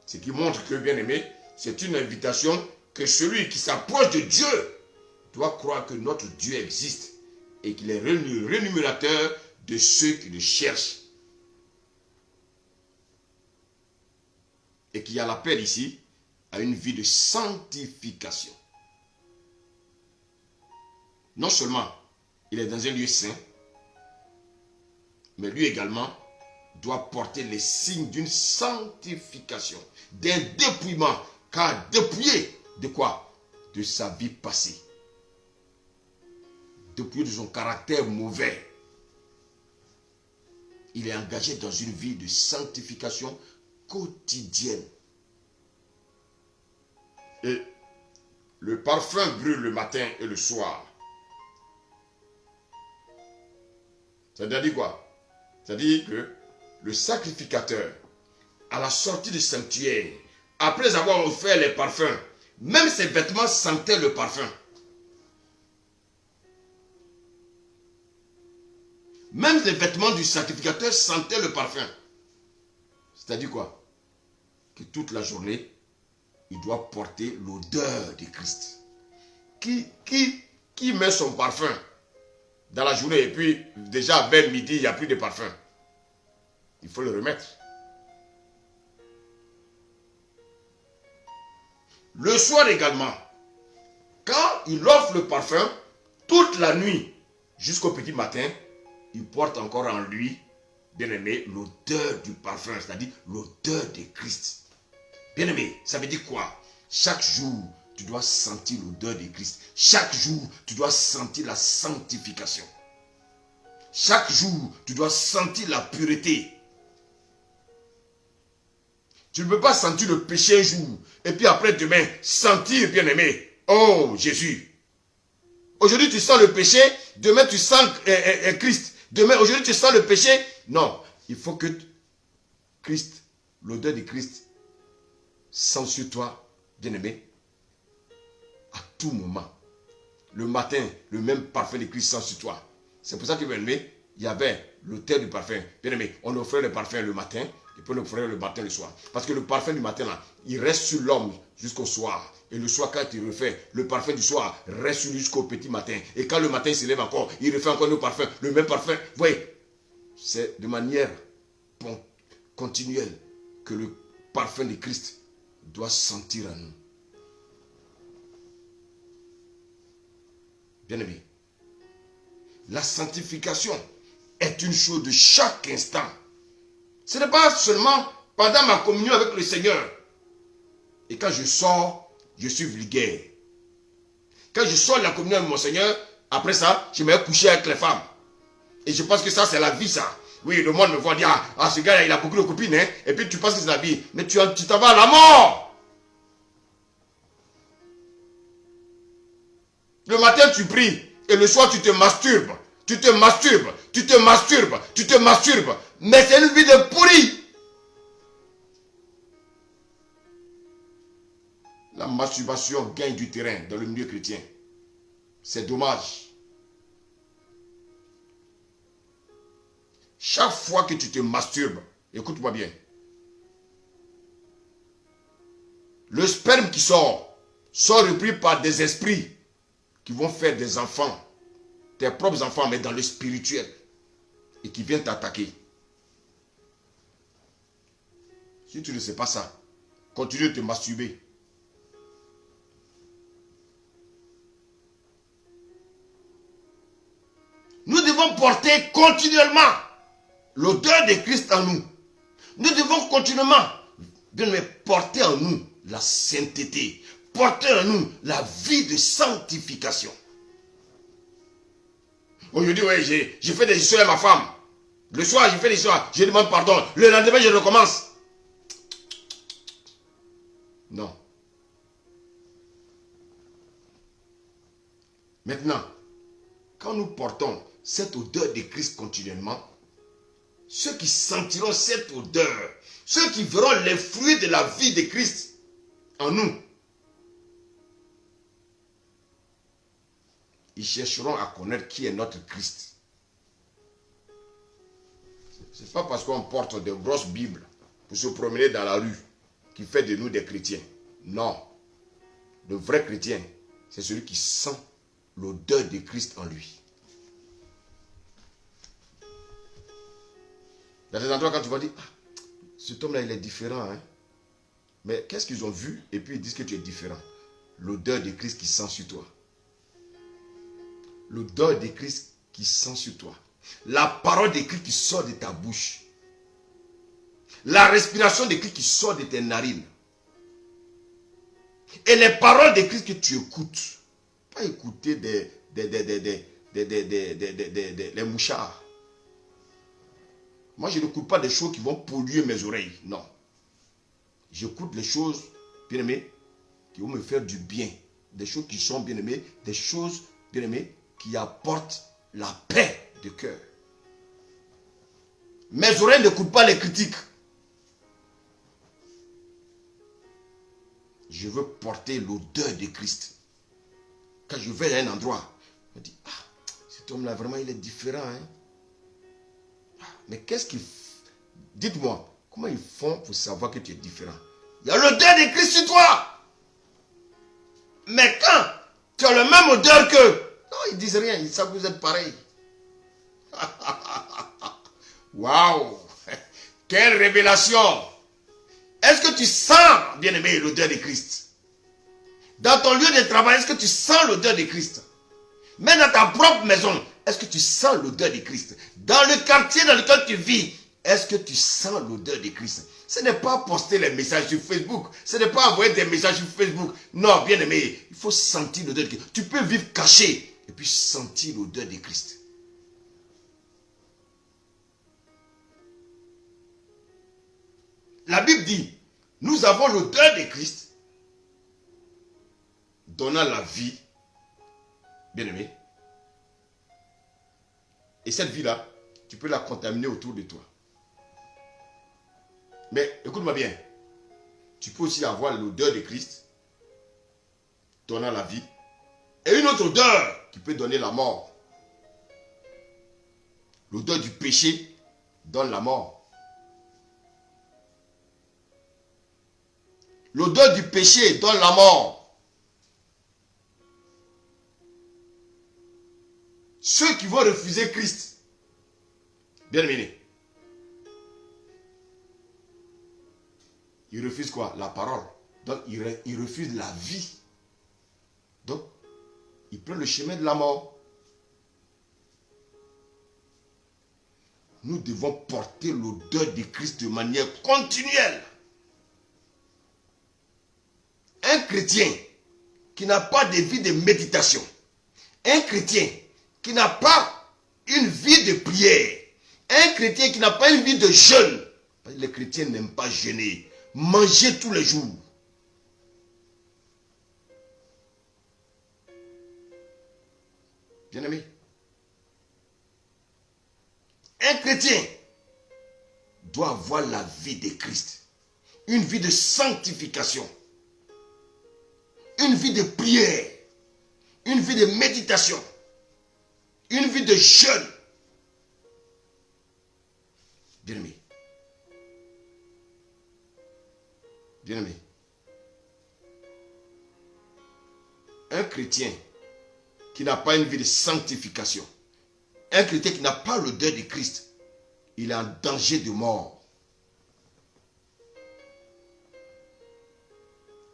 Ce qui montre que, bien aimé, c'est une invitation que celui qui s'approche de Dieu doit croire que notre Dieu existe et qu'il est le rémunérateur de ceux qui le cherchent. Et qu'il y a l'appel ici à une vie de sanctification. Non seulement il est dans un lieu saint, mais lui également doit porter les signes d'une sanctification, d'un dépouillement, car dépouillé de quoi? De sa vie passée. Dépouillé de son caractère mauvais. Il est engagé dans une vie de sanctification quotidienne. Et le parfum brûle le matin et le soir. Ça veut dire quoi? C'est-à-dire que le sacrificateur, à la sortie du sanctuaire, après avoir offert les parfums, même ses vêtements sentaient le parfum. Même les vêtements du sacrificateur sentaient le parfum. C'est-à-dire quoi? Que toute la journée, il doit porter l'odeur de Christ. Qui met son parfum dans la journée et puis déjà vers midi, il n'y a plus de parfum? Il faut le remettre. Le soir également, quand il offre le parfum, toute la nuit jusqu'au petit matin, il porte encore en lui, bien aimé, l'odeur du parfum, c'est-à-dire l'odeur de Christ. Bien aimé, ça veut dire quoi? Chaque jour, tu dois sentir l'odeur de Christ. Chaque jour, tu dois sentir la sanctification. Chaque jour, tu dois sentir la pureté. Tu ne peux pas sentir le péché un jour, et puis après demain, sentir, bien aimé, oh Jésus. Aujourd'hui, tu sens le péché, demain, tu sens Christ. Aujourd'hui, tu sens le péché. Non, il faut que Christ, l'odeur de Christ, sent sur toi, bien-aimé, à tout moment. Le matin, le même parfum de Christ sent sur toi. C'est pour ça que, bien-aimé, il y avait l'autel du parfum. Bien-aimé, on offrait le parfum le matin, et puis on offrait le matin le soir. Parce que le parfum du matin, là, il reste sur l'homme jusqu'au soir. Et le soir, quand il refait, le parfum du soir reste sur lui jusqu'au petit matin. Et quand le matin il se lève encore, il refait encore le parfum, le même parfum. Vous voyez, c'est de manière continuelle que le parfum de Christ doit sentir à nous. Bien-aimé, la sanctification est une chose de chaque instant. Ce n'est pas seulement pendant ma communion avec le Seigneur. Et quand je sors, je suis vulgaire. Quand je sors de la communion avec mon Seigneur, après ça, je me vais coucher avec les femmes. Et je pense que ça, c'est la vie, ça. Oui, le monde me voit dire, ah, ce gars-là, il a beaucoup de copines, hein. Et puis tu penses que c'est la vie. Mais tu t'en vas à la mort. Le matin, tu pries. Et le soir, tu te masturbes. Tu te masturbes. Tu te masturbes. Tu te masturbes. Mais c'est une vie de pourri. La masturbation gagne du terrain dans le milieu chrétien. C'est dommage. Chaque fois que tu te masturbes, écoute-moi bien, le sperme qui sort repris par des esprits qui vont faire des enfants, tes propres enfants, mais dans le spirituel, et qui viennent t'attaquer. Si tu ne sais pas ça, continue de te masturber. Nous devons porter continuellement l'odeur de Christ en nous. Nous devons continuellement porter en nous la sainteté, porter en nous la vie de sanctification. Aujourd'hui, ouais, j'ai fait des histoires à ma femme. Le soir, j'ai fait des histoires, je demande pardon. Le lendemain, je recommence. Non. Maintenant, quand nous portons cette odeur de Christ continuellement, ceux qui sentiront cette odeur, ceux qui verront les fruits de la vie de Christ en nous, ils chercheront à connaître qui est notre Christ. Ce n'est pas parce qu'on porte de grosses Bibles pour se promener dans la rue qui fait de nous des chrétiens. Non. Le vrai chrétien, c'est celui qui sent l'odeur de Christ en lui. Dans des endroits, quand tu vas dire, ah, cet homme-là, il est différent. Hein? Mais qu'est-ce qu'ils ont vu? Et puis ils disent que tu es différent. L'odeur de Christ qui sent sur toi. L'odeur de Christ qui sent sur toi. La parole de Christ qui sort de ta bouche. La respiration de Christ qui sort de tes narines. Et les paroles de Christ que tu écoutes. Pas écouter les mouchards. Moi, je n'écoute pas des choses qui vont polluer mes oreilles. Non. J'écoute les choses, bien aimées, qui vont me faire du bien. Des choses qui sont bien aimées. Des choses, bien aimées, qui apportent la paix de cœur. Mes oreilles n'écoutent pas les critiques. Je veux porter l'odeur de Christ. Quand je vais à un endroit, je me dis, ah, cet homme-là, vraiment, il est différent. Hein? Mais qu'est-ce qu'ils... Dites-moi, comment ils font pour savoir que tu es différent? Il y a l'odeur de Christ sur toi. Mais quand tu as le même odeur qu'eux, non, ils disent rien, ils savent que vous êtes pareil. Waouh! Quelle révélation! Est-ce que tu sens, bien-aimé, l'odeur de Christ? Dans ton lieu de travail, est-ce que tu sens l'odeur de Christ? Même dans ta propre maison, est-ce que tu sens l'odeur de Christ? Dans le quartier dans lequel tu vis, est-ce que tu sens l'odeur de Christ? Ce n'est pas poster les messages sur Facebook. Ce n'est pas envoyer des messages sur Facebook. Non, bien aimé, il faut sentir l'odeur de Christ. Tu peux vivre caché et puis sentir l'odeur de Christ. La Bible dit, nous avons l'odeur de Christ donnant la vie, bien aimé. Et cette vie-là, tu peux la contaminer autour de toi. Mais écoute-moi bien, tu peux aussi avoir l'odeur de Christ donnant la vie et une autre odeur qui peut donner la mort. L'odeur du péché donne la mort. L'odeur du péché donne la mort. Ceux qui vont refuser Christ, bien aimé, ils refusent quoi? La parole. Donc, ils refusent la vie. Donc, ils prennent le chemin de la mort. Nous devons porter l'odeur de Christ de manière continuelle. Un chrétien qui n'a pas de vie de méditation, un chrétien qui n'a pas une vie de prière, un chrétien qui n'a pas une vie de jeûne, les chrétiens n'aiment pas jeûner, manger tous les jours. Bien-aimé, un chrétien doit avoir la vie de Christ. Une vie de sanctification. Une vie de prière. Une vie de méditation. Une vie de jeûne. Bien-aimé. Bien-aimé. Un chrétien qui n'a pas une vie de sanctification, un chrétien qui n'a pas l'odeur de Christ, il est en danger de mort.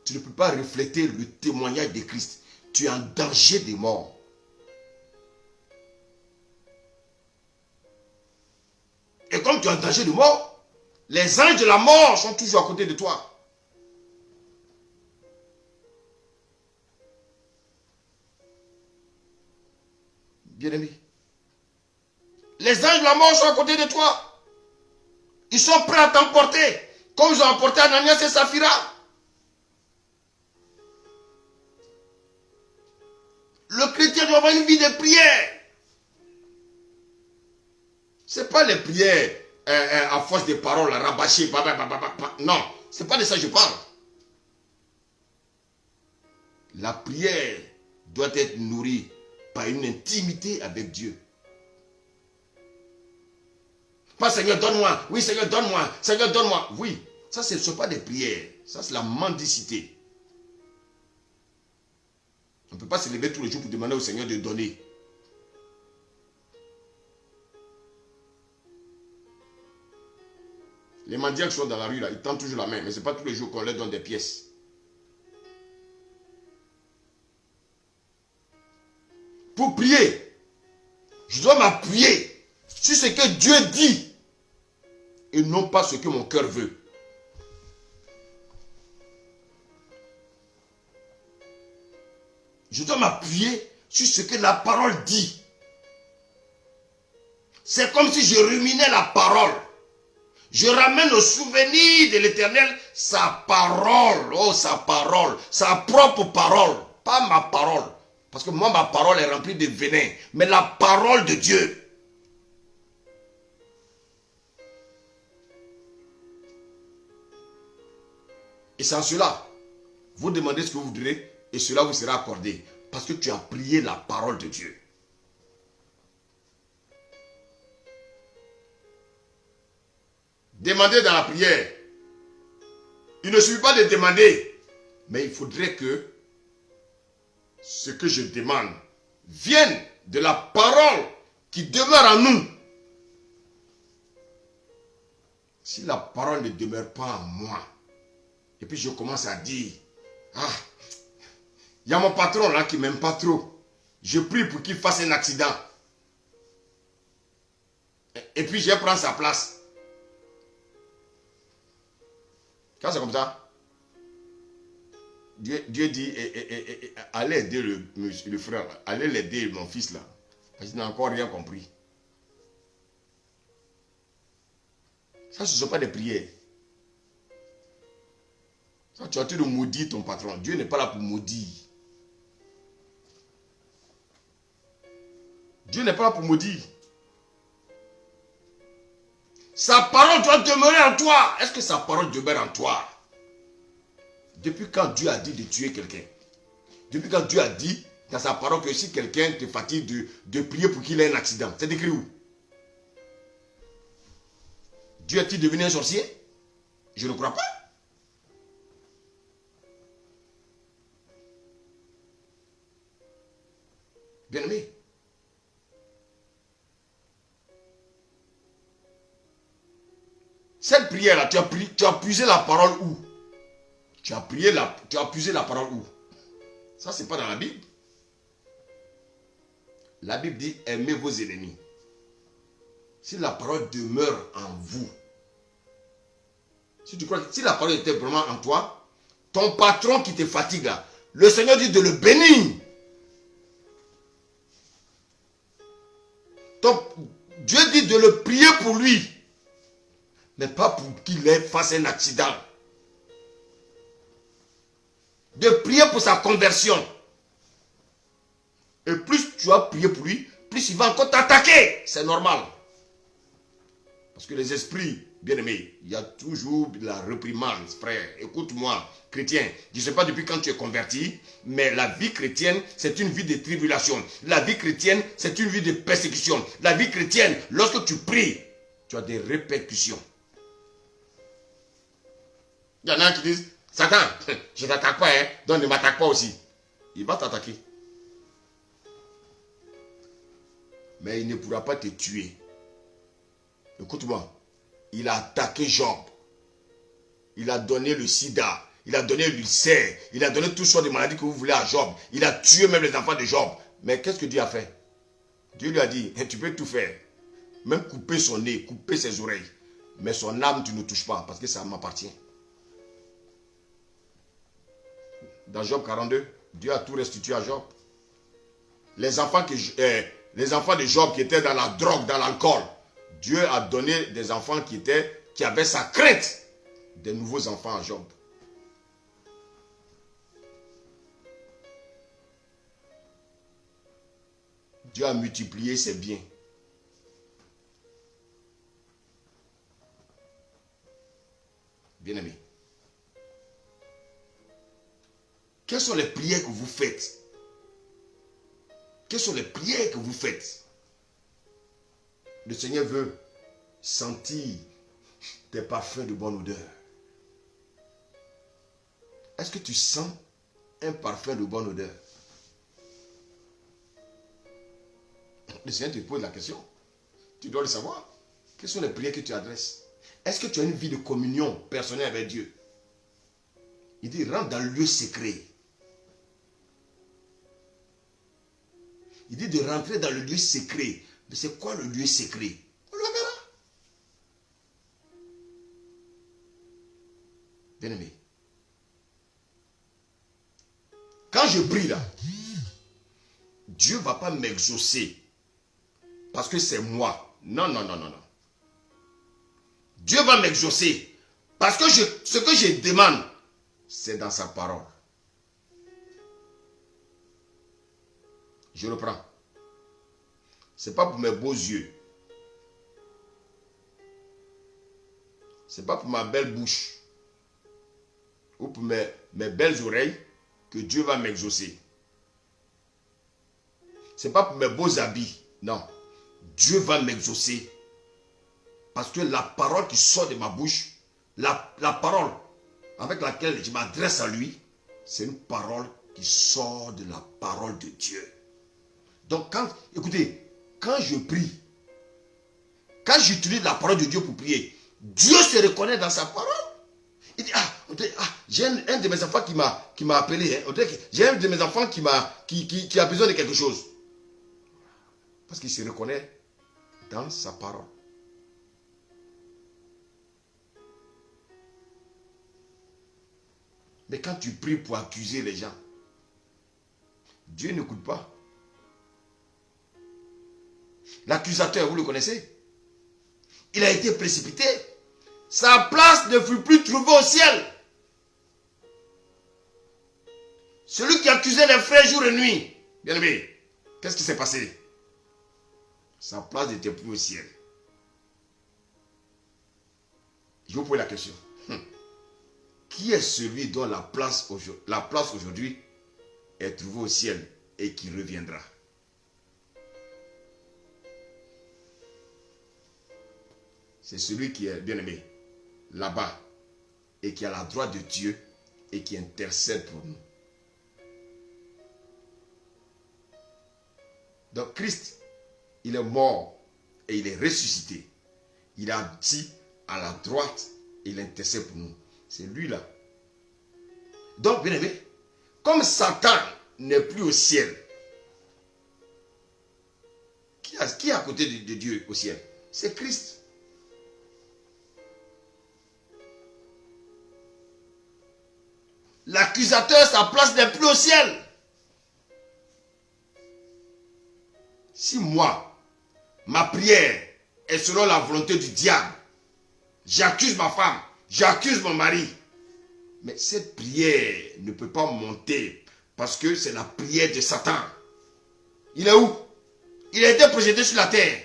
Tu ne peux pas refléter le témoignage de Christ. Tu es en danger de mort. Et comme tu es en danger de mort, les anges de la mort sont toujours à côté de toi. Bien-aimé, les anges de la mort sont à côté de toi. Ils sont prêts à t'emporter, comme ils ont emporté Ananias et Saphira. Le chrétien doit avoir une vie de prière. Ce n'est pas les prières à force de paroles rabâchées. Non, ce n'est pas de ça que je parle. La prière doit être nourrie par une intimité avec Dieu. Pas Seigneur, donne-moi. Oui, Seigneur, donne-moi. Seigneur, donne-moi. Oui, ça, ce ne sont pas des prières. Ça, c'est la mendicité. On ne peut pas se lever tous les jours pour demander au Seigneur de donner. Les mendiants qui sont dans la rue, là, ils tendent toujours la main. Mais ce n'est pas tous les jours qu'on leur donne des pièces. Pour prier, je dois m'appuyer sur ce que Dieu dit et non pas ce que mon cœur veut. Je dois m'appuyer sur ce que la parole dit. C'est comme si je ruminais la parole. Je ramène au souvenir de l'Éternel sa parole. Oh, sa parole. Sa propre parole. Pas ma parole. Parce que moi, ma parole est remplie de venin. Mais la parole de Dieu. Et sans cela, vous demandez ce que vous voudrez et cela vous sera accordé. Parce que tu as prié la parole de Dieu. Demandez dans la prière. Il ne suffit pas de demander. Mais il faudrait que ce que je demande vienne de la parole qui demeure en nous. Si la parole ne demeure pas en moi, et puis je commence à dire, ah, il y a mon patron là qui ne m'aime pas trop. Je prie pour qu'il fasse un accident. Et puis je prends sa place. Quand c'est comme ça, Dieu dit, allez aider le frère, allez l'aider mon fils là. Parce qu'il n'a encore rien compris. Ça, ce ne sont pas des prières. Ça, tu as tué de maudire ton patron. Dieu n'est pas là pour maudire. Dieu n'est pas là pour maudire. Sa parole doit demeurer en toi. Est-ce que sa parole demeure en toi? Depuis quand Dieu a dit de tuer quelqu'un? Depuis quand Dieu a dit dans sa parole que si quelqu'un te fatigue de prier pour qu'il ait un accident, c'est écrit où? Dieu est-il devenu un sorcier? Je ne crois pas. Bien-aimé. Cette prière-là, tu as puisé la parole où? Tu as puisé la parole où? Ça, ce n'est pas dans la Bible. La Bible dit, aimez vos ennemis. Si la parole demeure en vous, si tu crois que si la parole était vraiment en toi, ton patron qui te fatigue là, le Seigneur dit de le bénir. Dieu dit de le prier pour lui, mais pas pour qu'il fasse un accident. De prier pour sa conversion. Et plus tu as prié pour lui, plus il va encore t'attaquer. C'est normal. Parce que les esprits Bien-aimé, il y a toujours de la réprimande, frère. Écoute-moi, chrétien. Je ne sais pas depuis quand tu es converti, mais la vie chrétienne, c'est une vie de tribulation. La vie chrétienne, c'est une vie de persécution. La vie chrétienne, lorsque tu pries, tu as des répercussions. Il y en a qui disent, Satan, je ne t'attaque pas, hein, donc ne m'attaque pas aussi. Il va t'attaquer. Mais il ne pourra pas te tuer. Écoute-moi. Il a attaqué Job. Il a donné le sida. Il a donné l'ulcère. Il a donné toutes sortes de maladies que vous voulez à Job. Il a tué même les enfants de Job. Mais qu'est-ce que Dieu a fait? Dieu lui a dit, tu peux tout faire. Même couper son nez, couper ses oreilles. Mais son âme, tu ne touches pas parce que ça m'appartient. Dans Job 42, Dieu a tout restitué à Job. Les enfants de Job qui étaient dans la drogue, dans l'alcool, Dieu a donné des enfants qui avaient sa crainte, des nouveaux enfants à Job. Dieu a multiplié ses biens. Bien-aimé. Quelles sont les prières que vous faites? Quelles sont les prières que vous faites? Le Seigneur veut sentir des parfums de bonne odeur. Est-ce que tu sens un parfum de bonne odeur? Le Seigneur te pose la question. Tu dois le savoir. Quelles sont les prières que tu adresses? Est-ce que tu as une vie de communion personnelle avec Dieu? Il dit, rentre dans le lieu secret. Il dit de rentrer dans le lieu secret. Mais c'est quoi le lieu secret? On le verra. Bien-aimé. Quand je prie là, Dieu ne va pas m'exaucer parce que c'est moi. Non, non, non, non, non. Dieu va m'exaucer parce que ce que je demande, c'est dans sa parole. Je reprends. Ce n'est pas pour mes beaux yeux. Ce n'est pas pour ma belle bouche. Ou pour mes belles oreilles que Dieu va m'exaucer. Ce n'est pas pour mes beaux habits. Non. Dieu va m'exaucer. Parce que la parole qui sort de ma bouche, la parole avec laquelle je m'adresse à lui, c'est une parole qui sort de la parole de Dieu. Donc, écoutez, quand je prie, quand j'utilise la parole de Dieu pour prier, Dieu se reconnaît dans sa parole. Il dit, j'ai un de mes enfants qui m'a appelé. Hein. J'ai un de mes enfants qui a besoin de quelque chose. Parce qu'il se reconnaît dans sa parole. Mais quand tu pries pour accuser les gens, Dieu n'écoute pas. L'accusateur, vous le connaissez? Il a été précipité. Sa place ne fut plus trouvée au ciel. Celui qui accusait les frères jour et nuit. Bien aimé, qu'est-ce qui s'est passé? Sa place n'était plus au ciel. Je vous pose la question. Qui est celui dont la place aujourd'hui est trouvée au ciel et qui reviendra? C'est celui qui est bien-aimé là-bas et qui a la droite de Dieu et qui intercède pour nous. Donc Christ, il est mort et il est ressuscité. Il a dit à la droite et il intercède pour nous. C'est lui-là. Donc, bien aimé, comme Satan n'est plus au ciel, qui est à côté de Dieu au ciel? C'est Christ. L'accusateur, sa place n'est plus au ciel. Si moi, ma prière est selon la volonté du diable, j'accuse ma femme, j'accuse mon mari, mais cette prière ne peut pas monter parce que c'est la prière de Satan. Il est où? Il a été projeté sur la terre.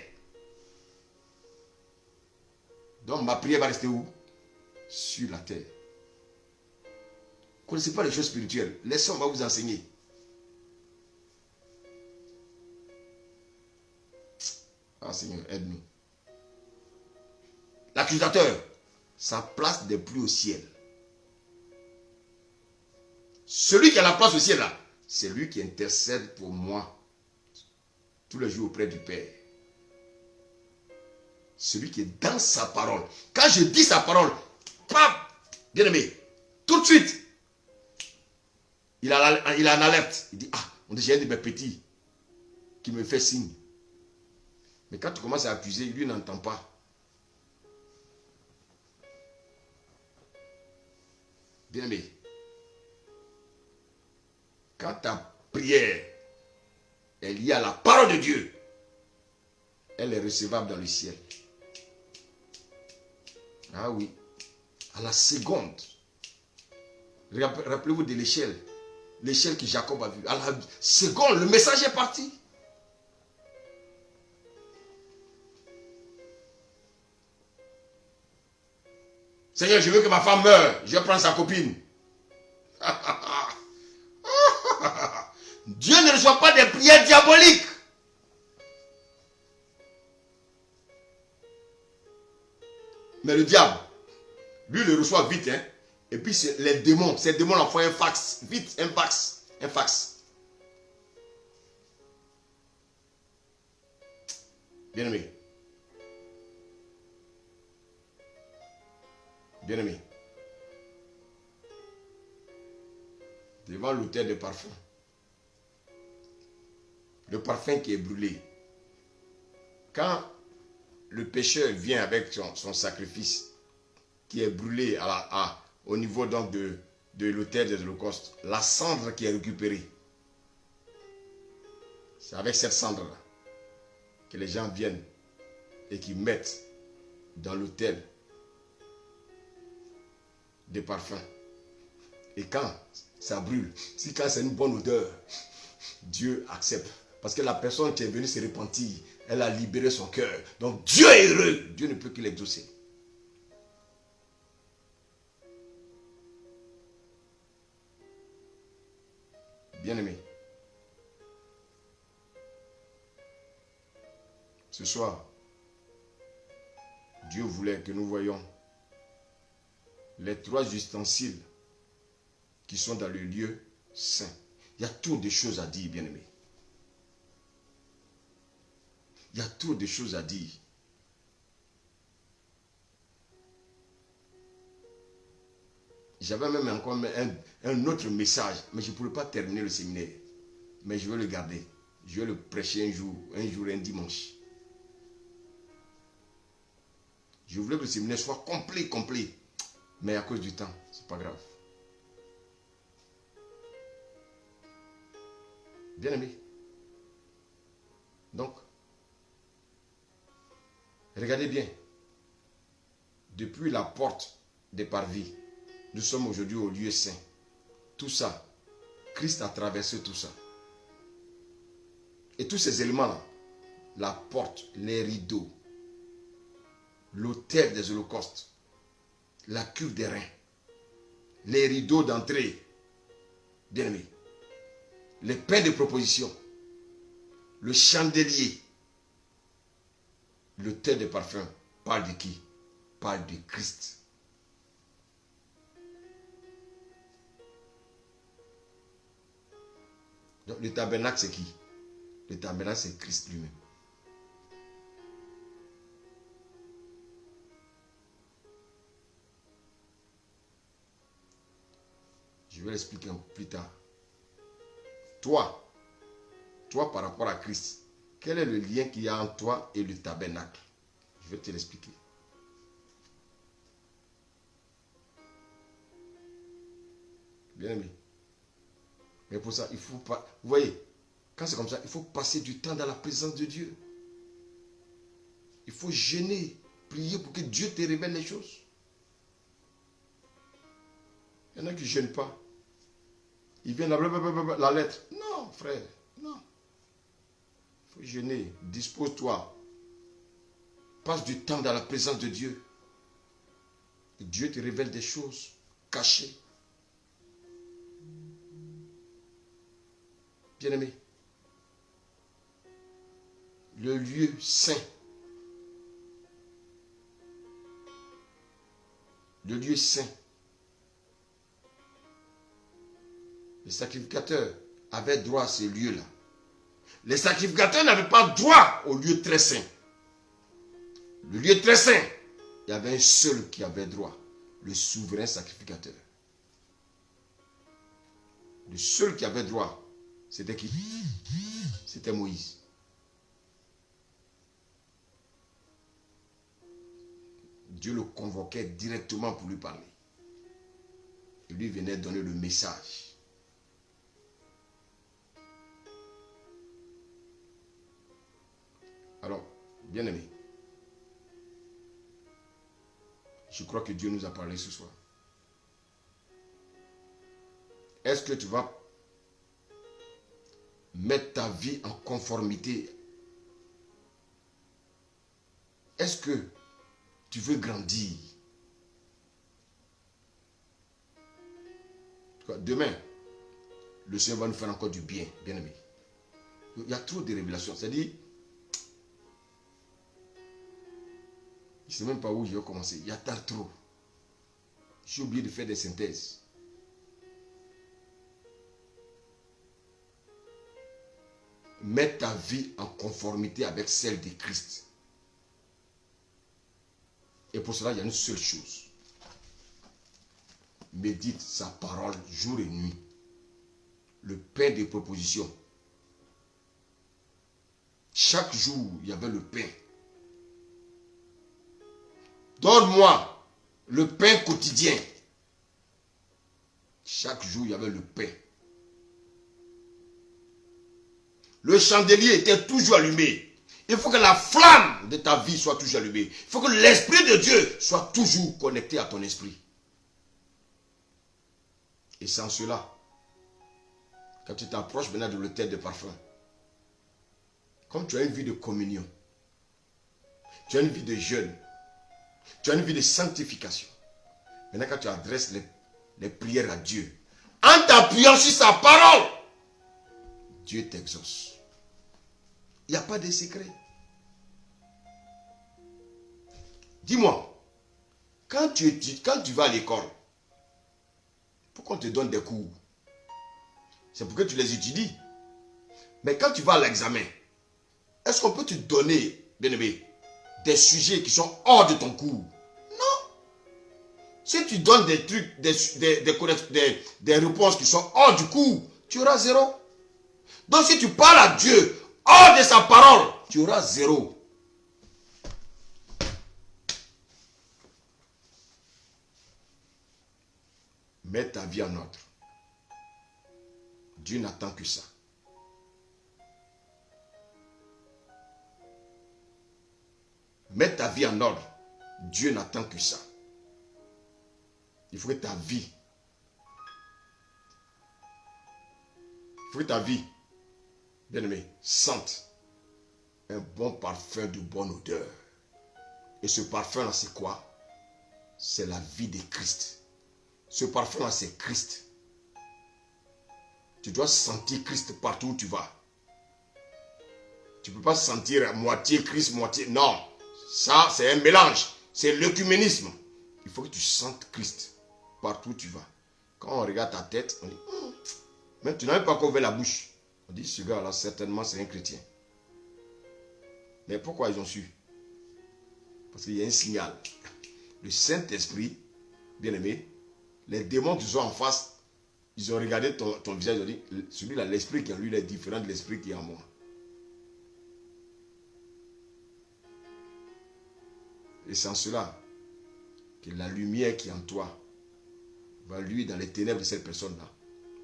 Donc ma prière va rester où? Sur la terre. Vous ne connaissez pas les choses spirituelles. Laissez, on va vous enseigner. Ah Seigneur, aide-nous. L'accusateur, sa place n'est plus au ciel. Celui qui a la place au ciel là, c'est lui qui intercède pour moi tous les jours auprès du Père. Celui qui est dans sa parole. Quand je dis sa parole, pap, bien aimé, tout de suite, il a une alerte. Il dit, ah, on dit, j'ai un de mes petits qui me fait signe. Mais quand tu commences à accuser, lui n'entend pas. Bien aimé, quand ta prière est liée à la parole de Dieu, elle est recevable dans le ciel. Ah oui, à la seconde. Rappelez-vous de l'échelle. L'échelle que Jacob a vue. À la seconde, le message est parti. Seigneur, je veux que ma femme meure. Je vais prendre sa copine. Dieu ne reçoit pas des prières diaboliques. Mais le diable, lui, le reçoit vite. Hein? Et puis, les démons, ces démons envoient un fax. Vite, un fax. Un fax. Bien-aimé. Bien-aimé. Devant l'autel de parfum. Le parfum qui est brûlé. Quand le pécheur vient avec son sacrifice qui est brûlé au niveau donc de l'autel des holocaustes, la cendre qui est récupérée, c'est avec cette cendre-là que les gens viennent et qui mettent dans l'autel des parfums. Et quand ça brûle, quand c'est une bonne odeur, Dieu accepte. Parce que la personne qui est venue se repentir, elle a libéré son cœur. Donc Dieu est heureux. Dieu ne peut que l'exaucer. Bien-aimé, ce soir, Dieu voulait que nous voyions les 3 ustensiles qui sont dans le lieu saint. Il y a trop de choses à dire, bien-aimé. Il y a trop de choses à dire. J'avais même encore un autre message, mais je ne pourrais pas terminer le séminaire. Mais je vais le garder. Je vais le prêcher un dimanche. Je voulais que le séminaire soit complet. Mais à cause du temps, c'est pas grave. Bien aimé. Donc, regardez bien. Depuis la porte des parvis, nous sommes aujourd'hui au lieu saint. Tout ça, Christ a traversé tout ça. Et tous ces éléments-là, la porte, les rideaux, l'autel des holocaustes, la cuve des reins, les rideaux d'entrée, bien aimé, les pains de proposition, le chandelier, l'autel de parfum, parle de qui? Parle de Christ. Donc le tabernacle c'est qui? Le tabernacle c'est Christ lui-même. Je vais l'expliquer plus tard. Toi par rapport à Christ, quel est le lien qu'il y a entre toi et le tabernacle? Je vais te l'expliquer. Bien aimé. Mais pour ça, il faut pas... Vous voyez, quand c'est comme ça, il faut passer du temps dans la présence de Dieu. Il faut jeûner, prier pour que Dieu te révèle les choses. Il y en a qui ne jeûnent pas. Ils viennent la lettre. Non, frère, non. Il faut jeûner, dispose-toi. Passe du temps dans la présence de Dieu. Dieu te révèle des choses cachées. Bien-aimé, le lieu saint, le lieu saint, les sacrificateurs avaient droit à ces lieux-là. Les sacrificateurs n'avaient pas droit au lieu très saint. Le lieu très saint, il y avait un seul qui avait droit, le souverain sacrificateur. Le seul qui avait droit, c'était qui? C'était Moïse. Dieu le convoquait directement pour lui parler. Et lui venait donner le message. Alors, bien-aimé, je crois que Dieu nous a parlé ce soir. Est-ce que tu vas mettre ta vie en conformité? Est-ce que tu veux grandir? Demain, le Seigneur va nous faire encore du bien, bien-aimé. Il y a trop de révélations. C'est-à-dire, je ne sais même pas où je vais commencer. Il y a tard trop. J'ai oublié de faire des synthèses. Mets ta vie en conformité avec celle de Christ. Et pour cela, il y a une seule chose. Médite sa parole jour et nuit. Le pain des propositions. Chaque jour, il y avait le pain. Donne-moi le pain quotidien. Chaque jour, il y avait le pain. Le chandelier était toujours allumé. Il faut que la flamme de ta vie soit toujours allumée. Il faut que l'Esprit de Dieu soit toujours connecté à ton esprit. Et sans cela, quand tu t'approches maintenant de l'autel de parfum, comme tu as une vie de communion, tu as une vie de jeûne, tu as une vie de sanctification. Maintenant, quand tu adresses les prières à Dieu, en t'appuyant sur sa parole, Dieu t'exauce. Il n'y a pas de secret. Dis-moi, quand tu vas à l'école, pourquoi on te donne des cours? C'est pour que tu les étudies. Mais quand tu vas à l'examen, est-ce qu'on peut te donner, bien-aimé, des sujets qui sont hors de ton cours? Non. Si tu donnes des trucs, des réponses qui sont hors du cours, tu auras 0. Donc si tu parles à Dieu hors de sa parole, tu auras 0. Mets ta vie en ordre. Dieu n'attend que ça. Mets ta vie en ordre. Dieu n'attend que ça. Il faut que ta vie, bien-aimé, sente un bon parfum de bonne odeur. Et ce parfum-là, c'est quoi? C'est la vie de Christ. Ce parfum-là, c'est Christ. Tu dois sentir Christ partout où tu vas. Tu ne peux pas sentir moitié Christ, moitié... Non, ça, c'est un mélange. C'est l'œcuménisme. Il faut que tu sentes Christ partout où tu vas. Quand on regarde ta tête, on dit... Mais tu n'as même pas encore ouvert la bouche. On dit, ce gars-là, certainement, c'est un chrétien. Mais pourquoi ils ont su? Parce qu'il y a un signal. Le Saint-Esprit, bien-aimé, les démons qui sont en face, ils ont regardé ton visage, ils ont dit, celui-là, l'esprit qui est en lui, il est différent de l'esprit qui est en moi. Et c'est en cela que la lumière qui est en toi va lui dans les ténèbres de cette personne-là.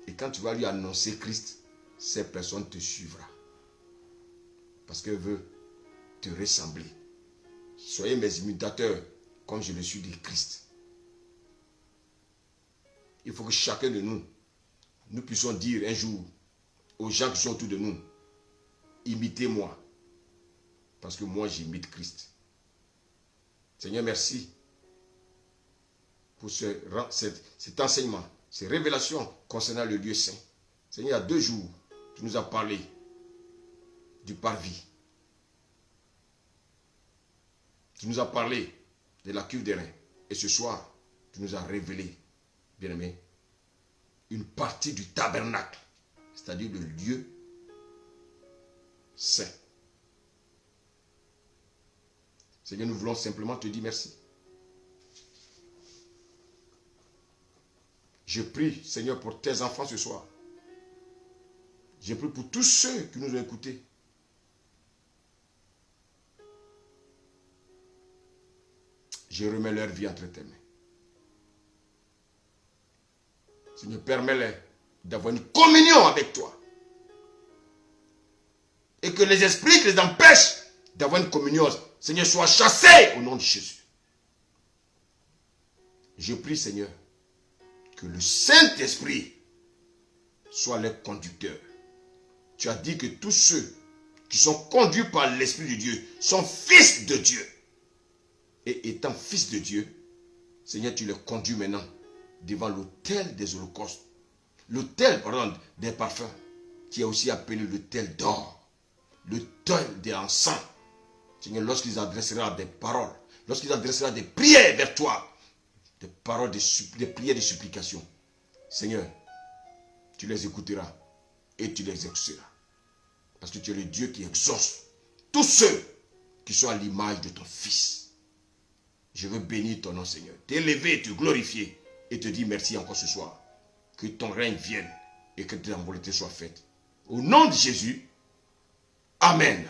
Et quand tu vas lui annoncer Christ, cette personne te suivra. Parce qu'elle veut te ressembler. Soyez mes imitateurs comme je le suis de Christ. Il faut que chacun de nous puissions dire un jour aux gens qui sont autour de nous, imitez-moi. Parce que moi j'imite Christ. Seigneur, merci. pour cet enseignement, ces révélations concernant le lieu saint. Seigneur, il y a 2 jours, tu nous as parlé du parvis. Tu nous as parlé de la cuve des reins. Et ce soir, tu nous as révélé, bien-aimé, une partie du tabernacle, c'est-à-dire le lieu saint. Seigneur, nous voulons simplement te dire merci. Je prie, Seigneur, pour tes enfants ce soir. Je prie pour tous ceux qui nous ont écoutés. Je remets leur vie entre tes mains. Seigneur, permets-leur d'avoir une communion avec toi. Et que les esprits qui les empêchent d'avoir une communion, Seigneur, soient chassés au nom de Jésus. Je prie, Seigneur, que le Saint-Esprit soit leur conducteur. Tu as dit que tous ceux qui sont conduits par l'Esprit de Dieu sont fils de Dieu. Et étant fils de Dieu, Seigneur, tu les conduis maintenant devant l'autel des holocaustes. L'autel, pardon, des parfums, qui est aussi appelé l'autel d'or. L'autel des encens. Seigneur, lorsqu'ils adresseront des paroles, lorsqu'ils adresseront des prières vers toi, des paroles, des prières de supplication, Seigneur, tu les écouteras et tu les exauceras. Parce que tu es le Dieu qui exauce tous ceux qui sont à l'image de ton Fils. Je veux bénir ton nom, Seigneur, t'élever, te glorifier et te dire merci encore ce soir. Que ton règne vienne et que ta volonté soit faite. Au nom de Jésus, Amen.